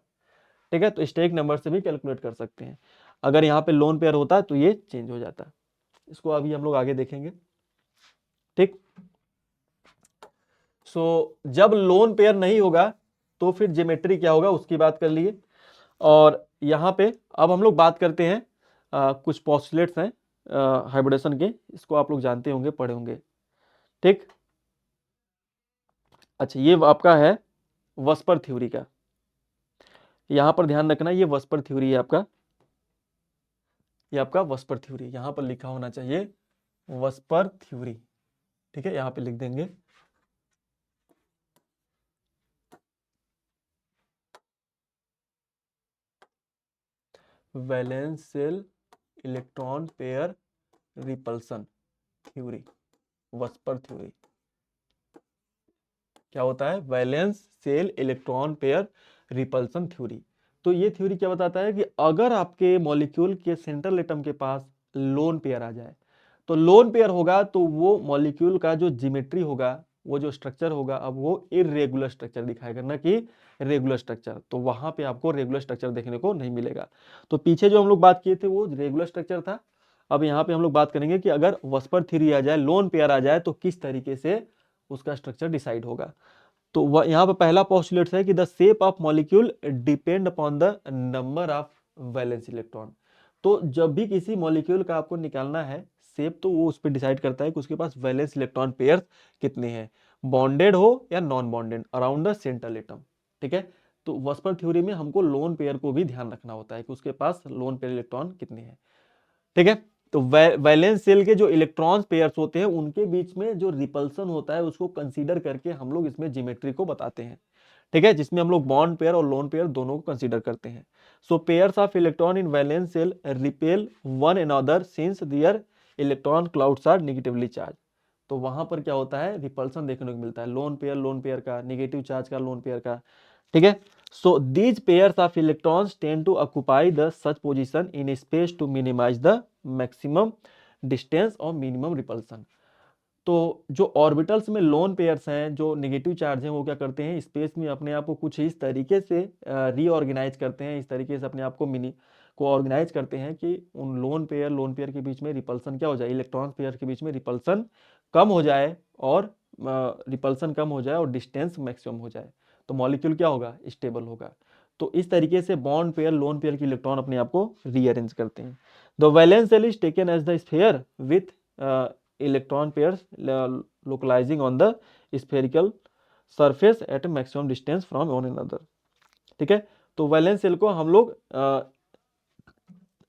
ठीक है, तो स्टेरिक नंबर से भी कैलकुलेट कर सकते हैं। अगर यहाँ पे लोन पेयर होता तो ये चेंज हो जाता, इसको अभी हम लोग आगे देखेंगे। ठीक, सो जब लोन पेयर नहीं होगा तो फिर ज्योमेट्री क्या होगा उसकी बात कर लिए। और यहाँ पे अब हम लोग बात करते हैं कुछ पोस्टुलेट्स हैं हाइब्रिडेशन के, इसको आप लोग जानते होंगे, पढ़े होंगे। ठीक, अच्छा ये आपका है वस्पर थ्योरी का, यहाँ पर ध्यान रखना, ये वस्पर थ्योरी है आपका, ये आपका वस्पर थ्योरी, यहाँ पर लिखा होना चाहिए वस्पर थ्योरी। ठीक है, यहाँ पे लिख देंगे। Valence shell electron pair repulsion theory, VSEPR theory. क्या होता है, valence shell electron pair repulsion theory. तो ये थ्योरी क्या बताता है कि अगर आपके मॉलिक्यूल के सेंट्रल एटम के पास लोन पेयर आ जाए, तो लोन पेयर होगा तो वो मॉलिक्यूल का जो ज्योमेट्री होगा, वो जो स्ट्रक्चर होगा, अब वो इरेगुलर स्ट्रक्चर दिखाएगा, ना कि रेगुलर स्ट्रक्चर। तो वहां पे आपको रेगुलर स्ट्रक्चर देखने को नहीं मिलेगा। तो पीछे जो हम लोग बात किए थे वो रेगुलर स्ट्रक्चर था। अब यहाँ पे हम लोग बात करेंगे कि अगर वस्पर थ्योरी आ जाए, लोन पेयर आ जाए, तो किस तरीके से उसका स्ट्रक्चर डिसाइड होगा। तो यहाँ पे पहला पोस्टुलेट है कि the shape of molecule depend upon the number of valence electron. तो जब भी किसी मॉलिक्यूल का आपको निकालना है शेप, तो वो उस पर डिसाइड करता है कि उसके पास वैलेंस इलेक्ट्रॉन पेयर कितने हैं, बॉन्डेड हो या non bonded, around the central atom. ठीक है, तो वस्पर थ्योरी में हमको लोन पेयर को भी ध्यान रखना होता है कि उसके पास लोन पेयर इलेक्ट्रॉन कितने हैं। ठीक है, तो वैलेंस सेल के जो इलेक्ट्रॉन पेयर्स होते हैं उनके बीच में जो रिपल्सन होता है उसको कंसीडर करके हम लोग इसमें ज्योमेट्री को बताते हैं। ठीक है, जिसमें हम लोग बॉन्ड पेयर और लोन पेयर दोनों को कंसीडर करते हैं। So pairs of electron in valence shell repel one another since their electron clouds are negatively charge. तो वहां पर क्या होता है, रिपल्सन देखने को मिलता है, लोन पेयर का, नेगेटिव चार्ज का, लोन पेयर का। ठीक है, so these pairs of electrons tend to occupy the such position in space to minimize the maximum distance और minimum repulsion। तो जो ऑर्बिटल्स में लोन पेयर्स हैं, जो नेगेटिव चार्ज हैं, वो क्या करते हैं, स्पेस में अपने आप को कुछ इस तरीके से रीऑर्गेनाइज करते हैं, इस तरीके से अपने आप को ऑर्गेनाइज करते हैं कि उन लोन पेयर के बीच में रिपल्सन क्या हो जाए, इलेक्ट्रॉन पेयर के बीच में रिपल्सन कम हो जाए, और रिपल्सन कम हो जाए और डिस्टेंस मैक्सिमम हो जाए, तो मॉलिक्यूल क्या होगा, स्टेबल होगा। तो इस तरीके से बॉन्ड पेयर लोन पेयर की इलेक्ट्रॉन अपने आप को रीअरेंज करते हैं। The valence shell is taken as the sphere with electron pairs localising on the spherical surface at maximum distance from one another. ठीक है, तो वैलेंस शेल को हम लोग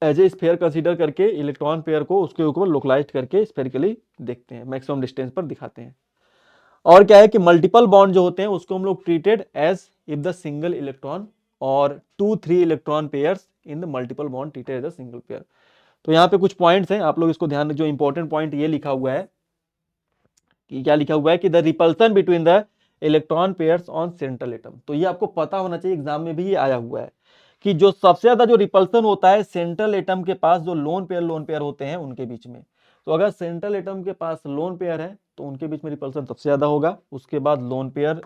एज ए स्फीयर कंसीडर करके इलेक्ट्रॉन पेयर को उसके ऊपर लोकलाइज करके स्फेरिकली देखते हैं, मैक्सिमम डिस्टेंस पर दिखाते हैं। और क्या है कि मल्टीपल बॉन्ड जो होते हैं उसको हम लोग treated as if the single electron और 2-3 electron pairs in the multiple bond treated as a single pair. तो यहाँ पे कुछ पॉइंट्स हैं, आप लोग इसको ध्यान, जो इंपॉर्टेंट पॉइंट ये लिखा हुआ है कि क्या लिखा हुआ है कि the repulsion between the electron pairs on central atom. तो ये आपको पता होना चाहिए, एग्जाम में भी ये आया हुआ है कि जो सबसे ज्यादा जो रिपल्सन होता है सेंट्रल एटम के पास जो लोन पेयर होते हैं उनके बीच में। तो अगर सेंट्रल एटम के पास लोन पेयर है तो उनके बीच में रिपल्सन सबसे ज्यादा होगा, उसके बाद लोन पेयर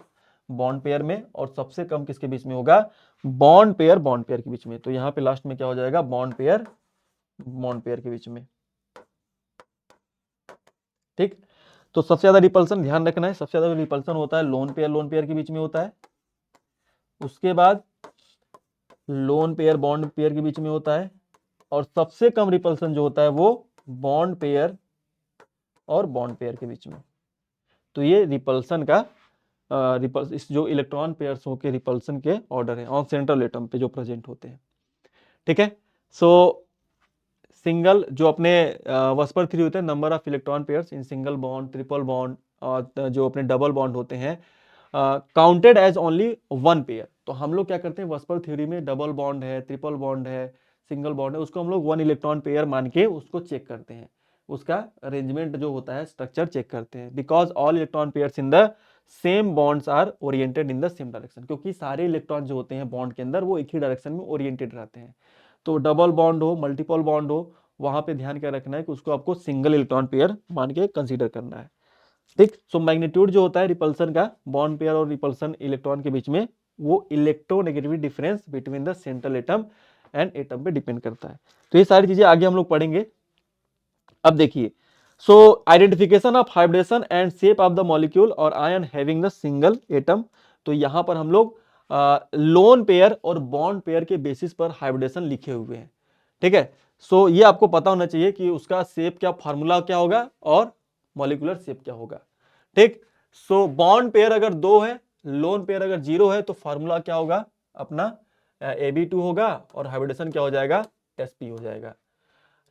बॉन्ड पेयर में, और सबसे कम किसके बीच में होगा, बॉन्ड पेयर के बीच में। तो यहाँ पे लास्ट में क्या हो जाएगा, बॉन्ड पेयर के बीच में। ठीक, तो सबसे ज्यादा रिपल्सन ध्यान रखना है, सबसे ज्यादा रिपल्सन होता है लोन पेयर के बीच में होता है, उसके बाद लोन पेयर बॉन्ड पेयर के बीच में होता है, और सबसे कम रिपल्सन जो होता है वो बॉन्ड पेयर और बॉन्ड पेयर के बीच में। तो ये रिपल्सन का इस जो इलेक्ट्रॉन पेयर्स के रिपल्सन के ऑर्डर है ऑन सेंट्रल एटम पे जो प्रेजेंट होते हैं। ठीक है, सो सिंगल जो अपने वस्पर थ्री होते हैं, number of electron pairs in single bond, triple bond, और जो अपने डबल बॉन्ड होते हैं counted as only one pair. तो हम लोग क्या करते हैं, वस्पर थ्योरी में डबल बॉन्ड है, ट्रिपल बॉन्ड है, सिंगल बॉन्ड है, उसको हम लोग वन इलेक्ट्रॉन पेयर मान के उसको चेक करते हैं, उसका अरेंजमेंट जो होता है स्ट्रक्चर चेक करते हैं। Because all electron pairs in the same bonds are oriented in the same direction, क्योंकि सारे इलेक्ट्रॉन जो होते हैं बॉन्ड के अंदर वो एक ही डायरेक्शन में ओरिएंटेड रहते हैं। तो डबल बॉन्ड हो, मल्टीपल बॉन्ड हो, वहां पे ध्यान क्या रखना है कि उसको आपको सिंगल इलेक्ट्रॉन पेयर मान के कंसीडर करना है। ठीक, सो मैग्नीट्यूड जो होता है रिपल्सन का बॉन्ड पेयर और रिपल्सन इलेक्ट्रॉन के बीच में, वो electronegativity difference between the central atom and atom पे डिपेंड करता है। तो ये सारी चीजें आगे हम लोग पढ़ेंगे। अब देखिए, so identification of hybridisation and shape of the molecule और ion having the single atom. तो यहां पर हम लोग लोन पेयर और बॉन्ड पेयर के बेसिस पर हाइब्रिडेशन लिखे हुए हैं। ठीक है, सो ये आपको पता होना चाहिए कि उसका शेप क्या, फार्मूला क्या होगा और मॉलिक्यूलर शेप क्या होगा। ठीक, सो बॉन्ड पेयर अगर 2 है, लोन पेयर अगर 0 है, तो फार्मूला क्या होगा अपना Ab2 होगा, और हाइब्रिडेशन क्या हो जाएगा, sp हो जाएगा।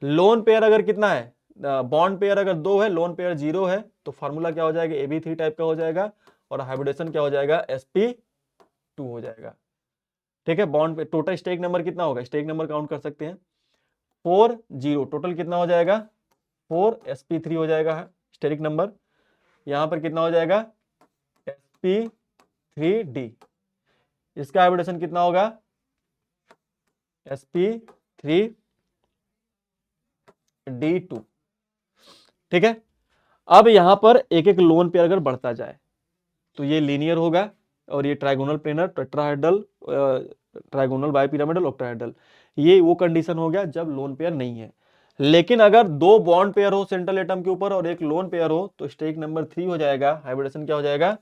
लोन पेयर अगर कितना है, बॉन्ड पेयर अगर 2 है, लोन पेयर 0 है, तो फार्मूला क्या हो जाएगा, Ab3 टाइप का हो जाएगा, और हाइब्रिडेशन क्या हो जाएगा, sp2 हो जाएगा। ठीक है, बॉन्ड पे टोटल स्टेक नंबर कितना होगा, स्टेक नंबर काउंट कर सकते हैं, 4 0, टोटल कितना हो जाएगा 4, sp3 हो जाएगा स्टेरिक नंबर। यहां पर कितना हो जाएगा, sp3d, इसका हाइब्रिडेशन कितना होगा, sp3d2। ठीक है, अब यहां पर एक एक लोन पेयर अगर बढ़ता जाए तो ये लीनियर होगा, और ये trigonal planar, tetrahedral, trigonal, bipyramidal, octahedral, ये वो कंडीशन हो गया जब लोन पेयर नहीं है। लेकिन अगर 2 बॉन्ड पेयर हो सेंट्रल एटम के ऊपर और एक लोन पेयर हो, तो स्टेक नंबर 3 हो जाएगा, हाइब्रिडेशन क्या हो जाएगा,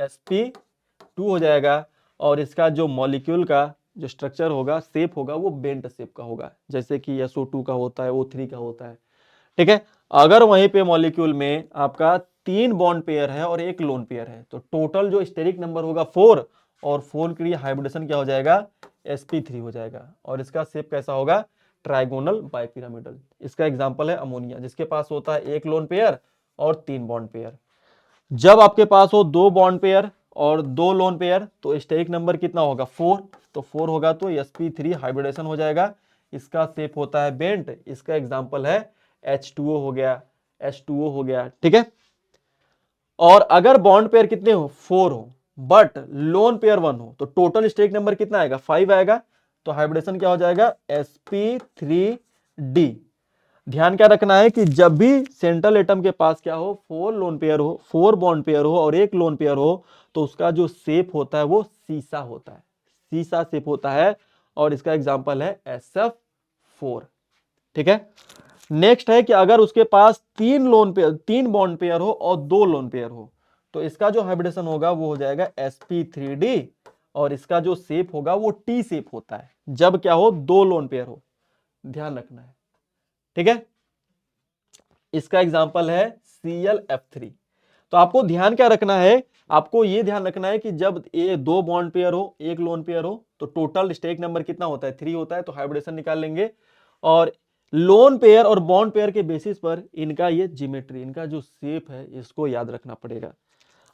sp2 हो जाएगा, और इसका जो मॉलिक्यूल का जो स्ट्रक्चर होगा, शेप होगा, वो बेंट शेप का होगा, जैसे कि SO2 का होता है, O3 का होता है। ठीक है, अगर वहीं पे मॉलिक्यूल में आपका 3 बॉन्ड पेयर है और एक लोन पेयर है, तो टोटल जो स्टेरिक नंबर होगा 4, और 4 के लिए हाइब्रिडेशन क्या हो जाएगा, sp3 हो जाएगा, और इसका शेप कैसा होगा, ट्राइगोनल बाइपिरामिडल। इसका एग्जांपल है अमोनिया, जिसके पास होता है एक लोन पेयर और 3 बॉन्ड पेयर। जब आपके पास हो 2 बॉन्ड पेयर और 2 लोन पेयर, तो स्टेरिक नंबर कितना होगा, 4, तो 4 होगा तो sp3 हाइब्रिडेशन हो जाएगा, इसका शेप होता है बेंट, इसका एग्जांपल है H2O हो गया, H2O हो गया। ठीक है, और अगर बॉन्ड पेयर कितने हो, 4 हो, बट लोन पेयर 1 हो, तो टोटल स्टेरिक नंबर कितना आएगा, 5 आएगा, तो हाइब्रिडेशन क्या हो जाएगा, sp3d। ध्यान क्या रखना है कि जब भी सेंट्रल एटम के पास क्या हो, 4 लोन पेयर हो, 4 बॉन्ड पेयर हो और एक लोन पेयर हो, तो उसका जो शेप होता है वो सीसा होता है, सीसा शेप होता है, और इसका एग्जांपल है SF4। ठीक है, नेक्स्ट है कि अगर उसके पास 3 बॉन्ड पेयर हो और 2 लोन पेयर हो, तो इसका जो हाइब्रिडेशन होगा वो हो जाएगा sp3d, और इसका जो शेप होगा वो टी शेप होता है जब क्या हो, दो लोन पेयर हो, ध्यान रखना है। ठीक है, इसका एग्जांपल है ClF3। तो आपको ध्यान क्या रखना है, आपको ये ध्यान रखना है कि जब ये दो बॉन्ड पेयर हो, एक लोन पेयर हो, तो टोटल स्टेरिक नंबर कितना होता है, 3 होता है, तो हाइब्रिडेशन निकाल लेंगे। और लोन पेयर और बॉन्ड पेयर के बेसिस पर इनका ये ज्योमेट्री, इनका जो शेप है, इसको याद रखना पड़ेगा।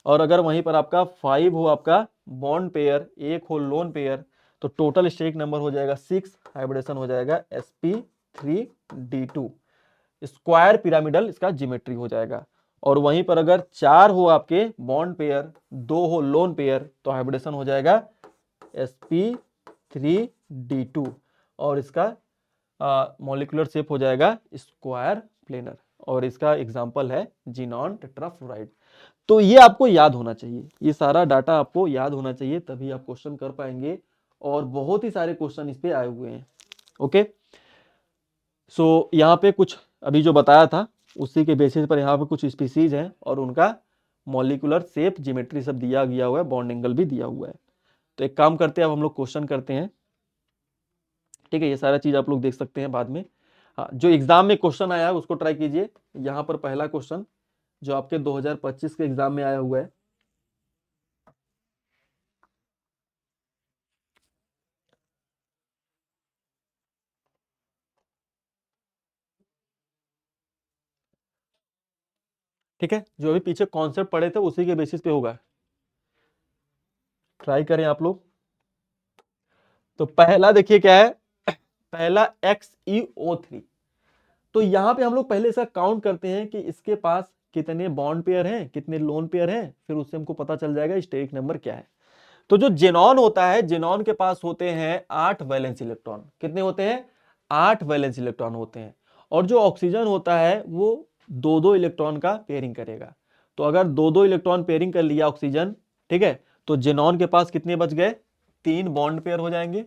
और अगर वहीं पर आपका 5 हो आपका बॉन्ड पेयर, एक हो लोन पेयर, तो टोटल स्टेरिक नंबर हो जाएगा 6, हाइब्रिडेशन हो जाएगा sp3d2, स्क्वायर पिरामिडल इसका ज्योमेट्री हो जाएगा। और वहीं पर अगर 4 हो आपके बॉन्ड पेयर, 2 हो लोन पेयर, तो हाइब्रिडेशन हो जाएगा sp3d2, और इसका मॉलिक्यूलर शेप हो जाएगा स्क्वायर प्लेनर। और इसका एग्जांपल है जीनॉन टेट्राफ्लोराइड। तो ये आपको याद होना चाहिए, ये सारा डाटा आपको याद होना चाहिए, तभी आप क्वेश्चन कर पाएंगे। और बहुत ही सारे क्वेश्चन इस पे आए हुए हैं। ओके, सो यहाँ पे कुछ अभी जो बताया था उसी के बेसिस पर यहाँ पे कुछ स्पीसीज हैं और उनका मॉलिक्यूलर शेप, ज्योमेट्री सब दिया गया हुआ है, बॉन्ड एंगल भी दिया हुआ है। तो एक काम करते हैं, अब हम लोग क्वेश्चन करते हैं। ठीक है, ये सारा चीज आप लोग देख सकते हैं बाद में। हाँ, जो एग्जाम में क्वेश्चन आया है उसको ट्राई कीजिए। यहाँ पर पहला क्वेश्चन जो आपके 2025 के एग्जाम में आया हुआ है, ठीक है, जो अभी पीछे कॉन्सेप्ट पढ़े थे उसी के बेसिस पे होगा, ट्राई करें आप लोग। तो पहला देखिए क्या है, पहला XeO3। तो यहाँ पे हम लोग पहले इसका काउंट करते हैं कि इसके पास कितने बॉन्ड पेयर हैं, कितने लोन पेयर हैं, फिर उससे हमको पता चल जाएगा स्टेरिक नंबर क्या है। तो जो जेनॉन होता है, जेनॉन के पास होते हैं 8 वैलेंस इलेक्ट्रॉन। कितने होते हैं, 8 वैलेंस इलेक्ट्रॉन होते हैं। और जो ऑक्सीजन होता है वो दो दो इलेक्ट्रॉन का पेयरिंग करेगा। तो अगर दो दो इलेक्ट्रॉन पेयरिंग कर लिया ऑक्सीजन, ठीक है, तो जेनॉन के पास कितने बच गए, 3 बॉन्ड पेयर हो जाएंगे,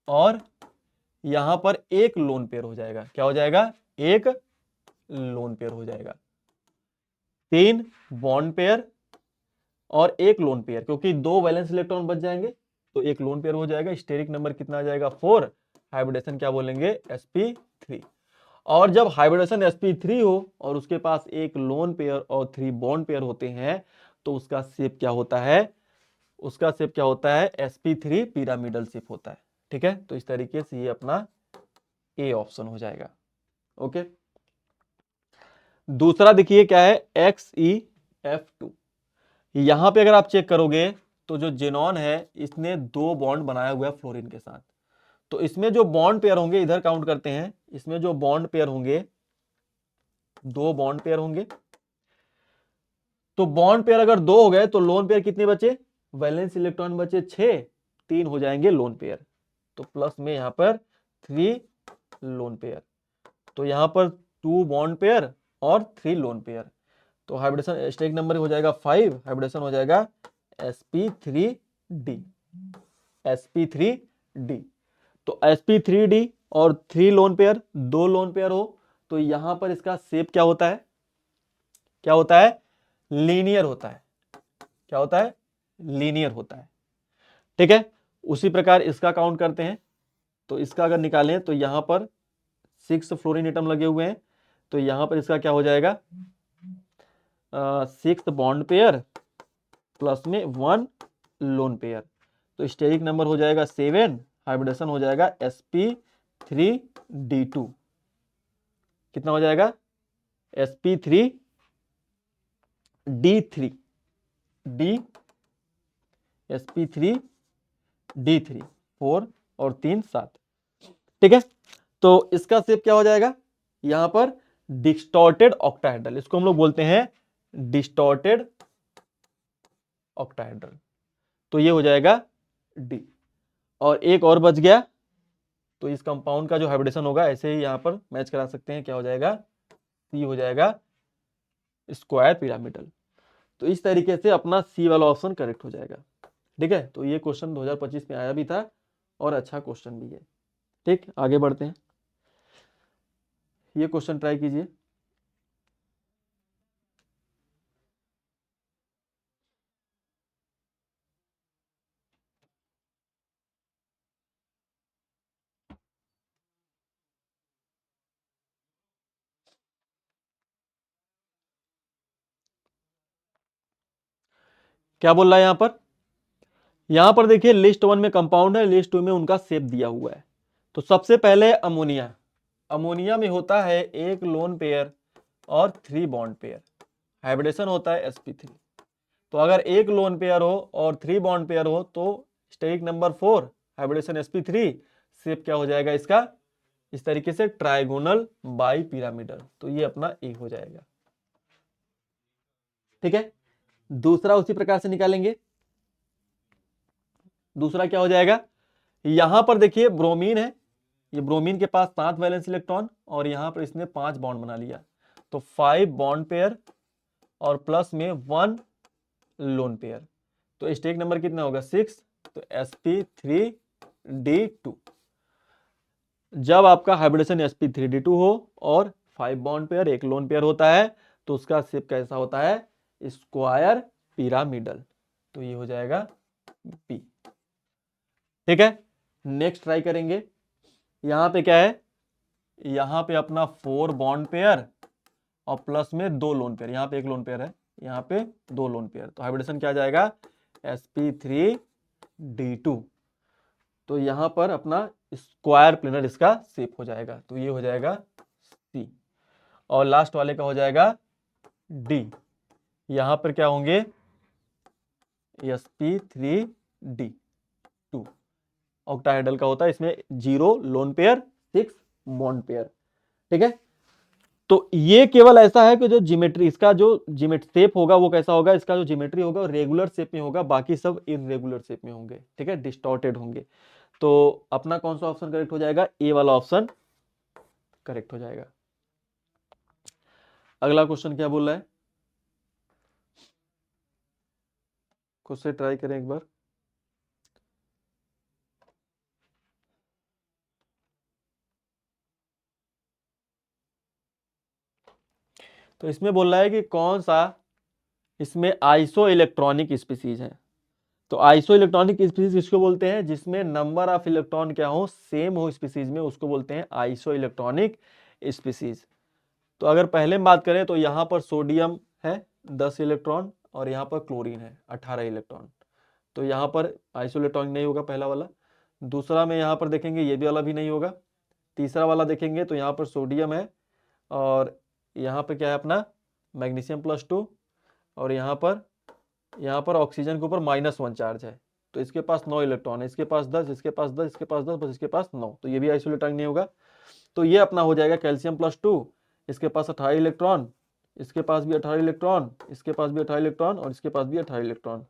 और यहां पर एक लोन पेयर हो जाएगा। क्या हो जाएगा, एक लोन पेयर हो जाएगा। 3 बॉन्ड पेयर और एक लोन पेयर, क्योंकि 2 वैलेंस इलेक्ट्रॉन बच जाएंगे, तो एक लोन पेयर हो जाएगा। स्टेरिक नंबर कितना आ जाएगा, 4। हाइब्रिडेशन क्या बोलेंगे, sp3। और जब हाइब्रिडेशन sp3 हो और उसके पास एक लोन पेयर और 3 बॉन्ड पेयर होते हैं, तो उसका शेप क्या होता है, उसका शेप क्या होता है, sp3 पिरामिडल शेप होता है। ठीक है, तो इस तरीके से ये अपना ए ऑप्शन हो जाएगा। ओके, दूसरा देखिए क्या है, XeF2। यहां पे अगर आप चेक करोगे तो जो जेनॉन है इसने 2 बॉन्ड बनाया हुआ है फ्लोरीन के साथ। तो इसमें जो बॉन्ड पेयर होंगे, इधर काउंट करते हैं, इसमें जो बॉन्ड पेयर होंगे, 2 बॉन्ड पेयर होंगे। तो बॉन्ड पेयर अगर 2 हो गए तो लोन पेयर कितने बचे, वैलेंस इलेक्ट्रॉन बचे 6, 3 हो जाएंगे लोन पेयर। तो प्लस में यहां पर 3 लोन पेयर। तो यहां पर 2 बॉन्ड पेयर और 3 लोन पेयर। तो हाइब्रिडेशन स्टेरिक नंबर हो जाएगा 5, हाइब्रिडेशन हो जाएगा sp3d, sp3d। तो sp3d और 3 लोन पेयर, 2 लोन पेयर हो, तो यहां पर इसका शेप क्या होता है, क्या होता है, लीनियर होता है। क्या होता है, लीनियर होता है। ठीक है, उसी प्रकार इसका काउंट करते हैं। तो इसका अगर निकालें तो यहां पर 6 फ्लोरीन एटम लगे हुए हैं, तो यहां पर इसका क्या हो जाएगा, 6 बॉन्ड पेयर प्लस में 1 लोन पेयर। तो स्टेरिक नंबर हो जाएगा 7, हाइब्रिडेशन हो जाएगा sp3d2। कितना हो जाएगा, sp3d3, d sp3d3, 4 और 3 7। ठीक है, तो इसका शेप क्या हो जाएगा, यहां पर डिस्टॉर्टेड ऑक्टाहेड्रल, इसको हम लोग बोलते हैं डिस्टॉर्टेड ऑक्टाहेड्रल। तो ये हो जाएगा डी। और एक और बच गया, तो इस कंपाउंड का जो हाइब्रिडेशन होगा ऐसे ही यहां पर मैच करा सकते हैं, क्या हो जाएगा, सी हो जाएगा स्क्वायर पिरामिडल। तो इस तरीके से अपना सी वाला ऑप्शन करेक्ट हो जाएगा। ठीक है, तो ये क्वेश्चन 2025 में आया भी था और अच्छा क्वेश्चन भी है। ठीक, आगे बढ़ते हैं, ये क्वेश्चन ट्राई कीजिए। क्या बोल रहा है यहां पर देखिए लिस्ट 1 में कंपाउंड है, लिस्ट 2 में उनका शेप दिया हुआ है। तो सबसे पहले अमोनिया, अमोनिया में होता है एक लोन पेयर और 3 बॉन्ड पेयर, हाइब्रिडेशन होता है sp3। तो अगर एक लोन पेयर हो और 3 बॉन्ड पेयर हो तो steric number 4 hybridisation sp3, shape क्या हो जाएगा इसका, इस तरीके से ट्राइगोनल बाई पिरामिडल। तो ये अपना ए हो जाएगा। ठीक है, दूसरा उसी प्रकार से निकालेंगे। दूसरा क्या हो जाएगा, यहां पर देखिए ब्रोमीन है, ये ब्रोमीन के पास 7 वैलेंस इलेक्ट्रॉन और यहां पर इसने 5 बॉन्ड बना लिया, तो 5 बॉन्ड पेयर और प्लस में 1 लोन पेयर। तो स्टेक नंबर कितना होगा 6, तो sp3d2। जब आपका हाइब्रिडेशन sp3d2 हो और 5 बॉन्ड पेयर एक लोन पेयर होता है तो उसका शेप कैसा होता है, स्क्वायर पिरामिडल। तो ये हो जाएगा बी। ठीक है, नेक्स्ट ट्राई करेंगे। यहां पे क्या है, यहां पे अपना 4 बॉन्ड पेयर और प्लस में 2 लोन पेयर, यहां पे एक लोन पेयर है, यहां पे 2 लोन पेयर, तो हाइब्रिडेशन क्या आ जाएगा sp3d2। तो यहां पर अपना स्क्वायर प्लेनर इसका शेप हो जाएगा, तो ये हो जाएगा सी। और लास्ट वाले का हो जाएगा डी, यहां पर क्या होंगे sp3d2, ऑक्टाहेड्रल का होता है, इसमें 0 लोन पेयर 6 बॉन्ड पेयर। ठीक है, तो ये केवल ऐसा है कि जो ज्योमेट्री, इसका जो ज्योमेट्री शेप होगा वो कैसा होगा, इसका जो ज्योमेट्री होगा रेगुलर शेप में होगा, बाकी सब इरेगुलर शेप में होंगे। ठीक है, डिस्टॉर्टेड होंगे। तो अपना कौन सा ऑप्शन करेक्ट हो जाएगा, ए वाला ऑप्शन करेक्ट हो जाएगा। अगला क्वेश्चन क्या बोल रहा है, खुद से ट्राई करें एक बार। तो इसमें बोल रहा है कि कौन सा इसमें आइसो इलेक्ट्रॉनिक स्पीसीज है। तो आइसो इलेक्ट्रॉनिक स्पीसीज किसको बोलते हैं, जिसमें नंबर ऑफ इलेक्ट्रॉन क्या हो, सेम हो स्पीसीज में, उसको बोलते हैं आइसो इलेक्ट्रॉनिक स्पीसीज। तो अगर पहले में बात करें तो यहाँ पर सोडियम है 10 इलेक्ट्रॉन और यहाँ पर क्लोरीन है 18 इलेक्ट्रॉन, तो यहाँ पर आइसो इलेक्ट्रॉनिक नहीं होगा पहला वाला। दूसरा में यहाँ पर देखेंगे ये भी वाला भी नहीं होगा। तीसरा वाला देखेंगे तो यहाँ पर सोडियम है और यहाँ पर क्या है अपना मैग्नीशियम +2 और यहाँ पर ऑक्सीजन के ऊपर -1 चार्ज है, तो इसके पास 9 इलेक्ट्रॉन है, इसके पास 10, इसके पास 10, इसके पास 10, बस इसके पास 9, तो ये भी आइसो इलेक्ट्रॉनिक नहीं होगा। तो ये अपना हो जाएगा कैल्शियम +2, इसके पास 18 इलेक्ट्रॉन, इसके पास भी 18 इलेक्ट्रॉन, इसके पास भी 18 इलेक्ट्रॉन और इसके पास भी 18 इलेक्ट्रॉन।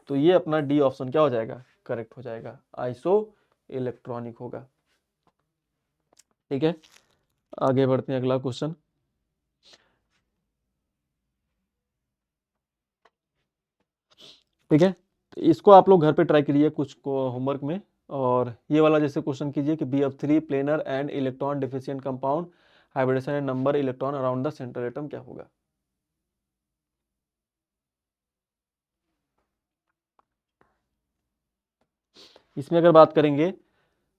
तो ये अपना डी ऑप्शन क्या हो जाएगा, करेक्ट हो जाएगा, आइसो इलेक्ट्रॉनिक होगा। ठीक है, आगे बढ़ते हैं, अगला क्वेश्चन। ठीक है, तो इसको आप लोग घर पे ट्राई करिए कुछ को होमवर्क में। और ये वाला जैसे क्वेश्चन कीजिए कि BF3 planar and electron deficient compound, hybridization and number electron around the central atom क्या होगा। इसमें अगर बात करेंगे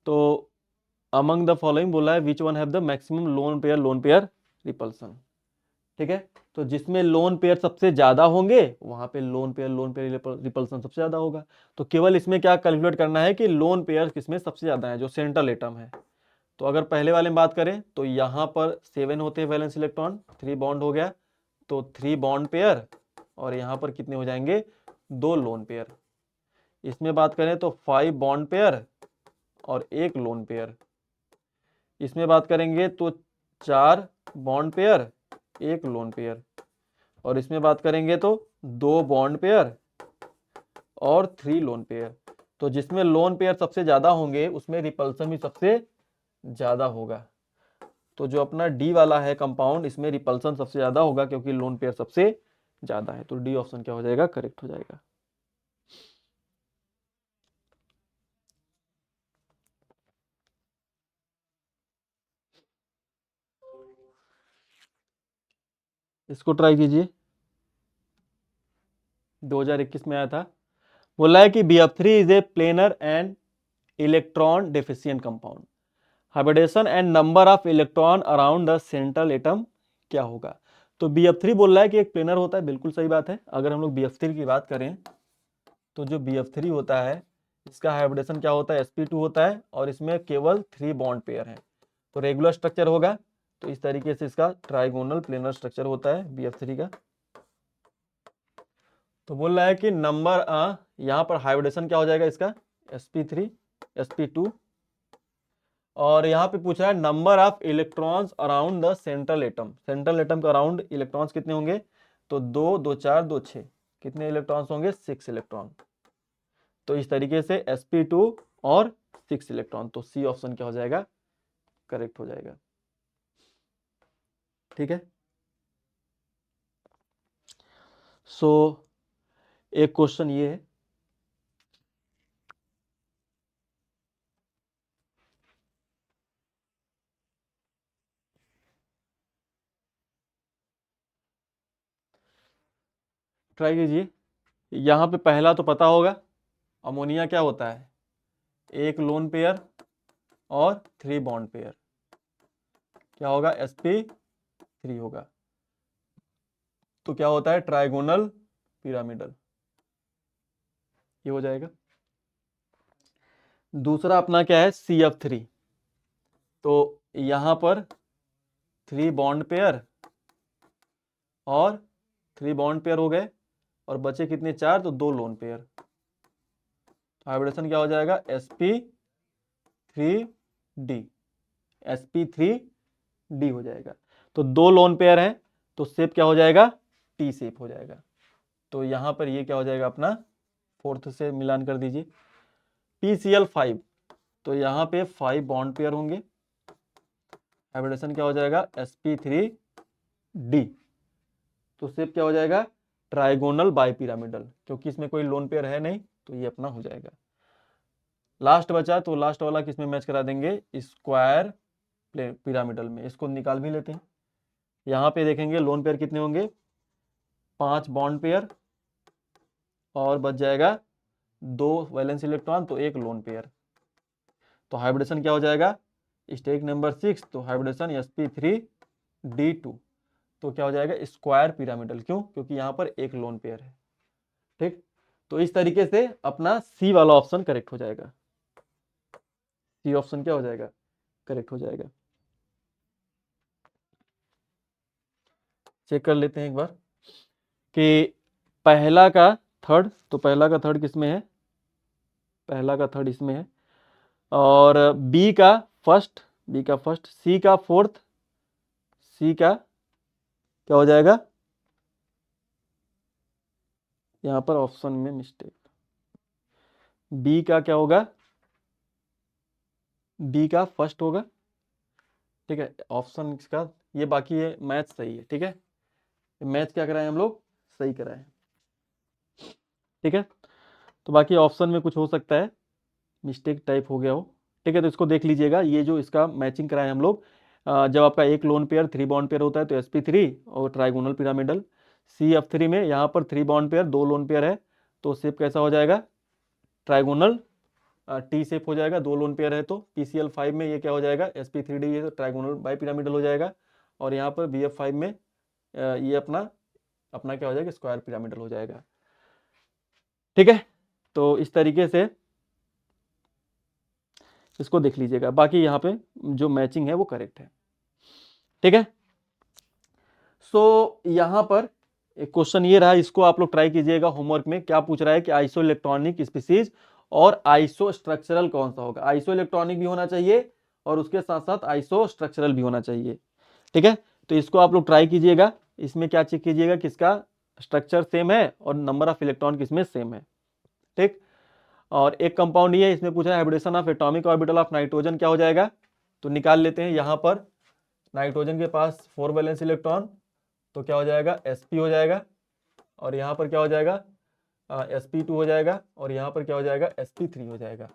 तो अमंग द फॉलोइंग बोला है which one have the maximum lone pair repulsion. ठीक है, तो जिसमें लोन पेयर सबसे ज्यादा होंगे वहां पे लोन पेयर रिपल्सन सबसे ज्यादा होगा। तो केवल इसमें क्या कैलकुलेट करना है कि लोन पेयर किसमें सबसे ज्यादा है, जो सेंट्रल एटम है। तो अगर पहले वाले में बात करें तो यहाँ पर 7 होते हैं वैलेंस इलेक्ट्रॉन, 3 बॉन्ड हो गया, तो 3 बॉन्ड पेयर और यहाँ पर कितने हो जाएंगे 2 लोन पेयर। इसमें बात करें तो 5 बॉन्ड पेयर और 1 लोन पेयर। इसमें बात करेंगे तो 4 बॉन्ड पेयर 1 लोन पेयर। और इसमें बात करेंगे तो 2 बॉन्ड पेयर और 3 लोन पेयर। तो जिसमें लोन पेयर सबसे ज्यादा होंगे उसमें रिपल्सन भी सबसे ज्यादा होगा। तो जो अपना डी वाला है कंपाउंड, इसमें रिपल्सन सबसे ज्यादा होगा क्योंकि लोन पेयर सबसे ज्यादा है। तो डी ऑप्शन क्या हो जाएगा, करेक्ट हो जाएगा। इसको ट्राई कीजिए, 2021 में आया था। बोला है कि BF3 is a planar and electron deficient compound, hybridization and number of electron around the central atom क्या होगा। तो BF3 बोल रहा है कि एक प्लेनर होता है, बिल्कुल सही बात है। अगर हम लोग BF3 की बात करें तो जो BF3 होता है इसका हाइब्रिडेशन क्या होता है, sp2 होता है और इसमें केवल 3 बॉन्ड पेयर हैं। तो रेगुलर स्ट्रक्चर होगा, तो इस तरीके से इसका ट्राइगोनल प्लेनर स्ट्रक्चर होता है BF3 का। तो बोल रहा है कि नंबर यहाँ पर हाइब्रिडेशन क्या हो जाएगा इसका, sp3 sp2, और यहाँ पे पूछा है number of electrons around the central atom. Central atom के अराउंड इलेक्ट्रॉन्स कितने होंगे, तो 2 2 4 2 6, कितने इलेक्ट्रॉन्स होंगे, 6 इलेक्ट्रॉन। तो इस तरीके से sp2 और 6 इलेक्ट्रॉन, तो सी ऑप्शन क्या हो जाएगा, करेक्ट हो जाएगा। ठीक है। सो एक क्वेश्चन ये है, ट्राई कीजिए। यहाँ पे पहला तो पता होगा, अमोनिया क्या होता है, एक लोन पेयर और 3 बॉन्ड पेयर, क्या होगा, sp3 होगा। तो क्या होता है, ट्राइगोनल पिरामिडल, ये हो जाएगा। दूसरा अपना क्या है, CF3, तो यहां पर 3 बॉन्ड पेयर और 3 बॉन्ड पेयर हो गए, और बचे कितने, 4, तो 2 लोन पेयर। हाइब्रिडेशन क्या हो जाएगा, sp3d, sp3d हो जाएगा। तो 2 लोन पेयर हैं, तो शेप क्या हो जाएगा, टी शेप हो जाएगा। तो यहां पर ये क्या हो जाएगा अपना, फोर्थ से मिलान कर दीजिए, PCl5, तो यहाँ पे 5 बॉन्ड पेयर होंगे, हाइब्रिडेशन क्या हो जाएगा, sp3d, तो शेप क्या हो जाएगा, ट्राइगोनल बाइपिरामिडल, क्योंकि इसमें कोई लोन पेयर है नहीं, तो ये अपना हो जाएगा। लास्ट बचा, तो लास्ट वाला किसमें मैच करा देंगे, स्क्वायर पिरामिडल में, इसको निकाल भी लेते हैं। यहाँ पे देखेंगे लोन पेयर कितने होंगे, 5 बॉन्ड पेयर, और बच जाएगा 2 वैलेंस इलेक्ट्रॉन, तो 1 लोन पेयर। तो हाइब्रिडेशन क्या हो जाएगा, स्टेट नंबर 6, तो हाइब्रिडेशन sp3d2, तो क्या हो जाएगा, स्क्वायर पिरामिडल, क्यों, क्योंकि यहाँ पर 1 लोन पेयर है। ठीक, तो इस तरीके से अपना सी वाला ऑप्शन करेक्ट हो जाएगा, सी ऑप्शन क्या हो जाएगा, करेक्ट हो जाएगा। चेक कर लेते हैं एक बार कि पहला का थर्ड, तो पहला का थर्ड किसमें है, पहला का थर्ड इसमें है, और बी का फर्स्ट, सी का फोर्थ, सी का क्या हो जाएगा, यहां पर ऑप्शन में मिस्टेक, बी का क्या होगा, बी का फर्स्ट होगा। ठीक है, ऑप्शन का ये, बाकी ये मैथ सही है। ठीक है, मैथ क्या कराए हम लोग, सही कराए। ठीक है, तो बाकी ऑप्शन में कुछ हो सकता है, मिस्टेक टाइप हो गया हो। ठीक है, तो इसको देख लीजिएगा, ये जो इसका मैचिंग कराए हम लोग, जब आपका एक लोन पेयर 3 बॉन्ड पेयर होता है तो sp3 और ट्राइगोनल पिरामिडल, CF3 में यहाँ पर 3 बॉन्ड पेयर 2 लोन पेयर है, तो शेप कैसा हो जाएगा, ट्राइगोनल टी शेप हो जाएगा, 2 लोन पेयर है। तो PCl5 में ये क्या हो जाएगा, sp3d, ये तो ट्राइगोनल बाई पिरामिडल हो जाएगा, और यहाँ पर BF5 में ये अपना अपना क्या हो जाएगा, स्क्वायर पिरामिडल हो जाएगा। ठीक है, तो इस तरीके से इसको देख लीजिएगा, बाकी यहाँ पे जो मैचिंग है वो करेक्ट है। ठीक है, सो यहाँ पर एक क्वेश्चन ये रहा, इसको आप लोग ट्राई कीजिएगा होमवर्क में। क्या पूछ रहा है कि आइसो इलेक्ट्रॉनिक स्पीसीज और आइसो स्ट्रक्चरल कौन सा होगा, आइसो इलेक्ट्रॉनिक भी होना चाहिए और उसके साथ साथ आइसो स्ट्रक्चरल भी होना चाहिए। ठीक है, तो इसको आप लोग ट्राई कीजिएगा। इसमें क्या चेक कीजिएगा, किसका स्ट्रक्चर सेम है और नंबर ऑफ इलेक्ट्रॉन किसमें सेम है। ठीक, और एक कंपाउंड ये है, इसमें पूछा है hybridization of atomic orbital of nitrogen क्या हो जाएगा, तो निकाल लेते हैं। यहाँ पर नाइट्रोजन के पास 4 वैलेंस इलेक्ट्रॉन, तो क्या हो जाएगा, sp हो जाएगा, और यहाँ पर क्या हो जाएगा, sp2 हो जाएगा, और यहाँ पर क्या हो जाएगा, sp3 हो जाएगा।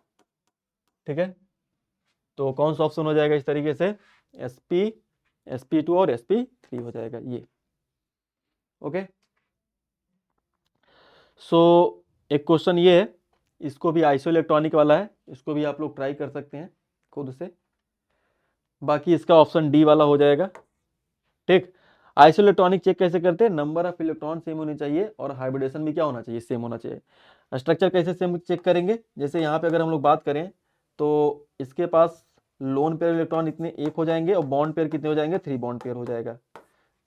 ठीक है, तो कौन सा ऑप्शन हो जाएगा इस तरीके से, sp, sp2 और sp3 हो जाएगा ये। ओके, सो एक क्वेश्चन ये है, इसको भी आइसो इलेक्ट्रॉनिक वाला है, इसको भी आप लोग ट्राई कर सकते हैं खुद से। बाकी इसका ऑप्शन डी वाला हो जाएगा। ठीक, आइसो इलेक्ट्रॉनिक चेक कैसे करते हैं, नंबर ऑफ इलेक्ट्रॉन सेम होनी चाहिए और हाइब्रिडेशन भी क्या होना चाहिए, सेम होना चाहिए। स्ट्रक्चर कैसे सेम चेक करेंगे, जैसे यहाँ पे अगर हम लोग बात करें तो इसके पास लोन पेयर इलेक्ट्रॉन इतने एक हो जाएंगे और बॉन्ड पेयर कितने हो जाएंगे, 3 बॉन्ड पेयर हो जाएगा।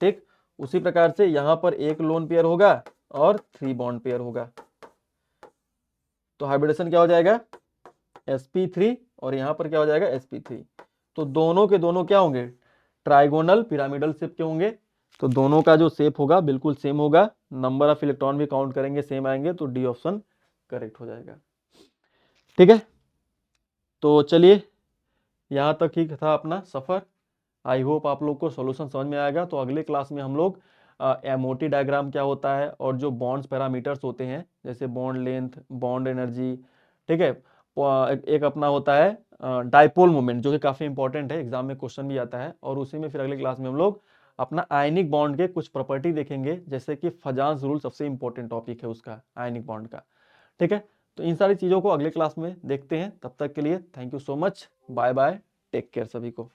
ठीक, उसी प्रकार से यहाँ पर एक लोन पेयर होगा और 3 बॉन्ड पेयर होगा, तो हाइब्रिडेशन क्या हो जाएगा, sp3 और यहाँ पर क्या हो जाएगा sp3। तो दोनों के दोनों क्या होंगे, ट्राइगोनल पिरामिडल शेप के होंगे, तो दोनों का जो शेप होगा बिल्कुल सेम होगा, नंबर ऑफ इलेक्ट्रॉन भी काउंट करेंगे सेम आएंगे, तो डी ऑप्शन करेक्ट हो जाएगा। ठीक है, तो चलिए यहाँ तक ही था अपना सफर। आई होप आप लोग को सॉल्यूशन समझ में आएगा। तो अगले क्लास में हम लोग एमओटी डायग्राम क्या होता है और जो बॉन्ड्स पैरामीटर्स होते हैं जैसे बॉन्ड लेंथ, बॉन्ड एनर्जी, ठीक है, एक अपना होता है डाइपोल मोमेंट जो कि काफ़ी इंपॉर्टेंट है, एग्जाम में क्वेश्चन भी आता है, और उसी में फिर अगले क्लास में हम लोग अपना आयनिक बॉन्ड के कुछ प्रॉपर्टी देखेंगे, जैसे कि फजांस रूल सबसे इंपॉर्टेंट टॉपिक है उसका, आयनिक बॉन्ड का। ठीक है, तो इन सारी चीज़ों को अगले क्लास में देखते हैं। तब तक के लिए thank you so much, bye bye, take care सभी को।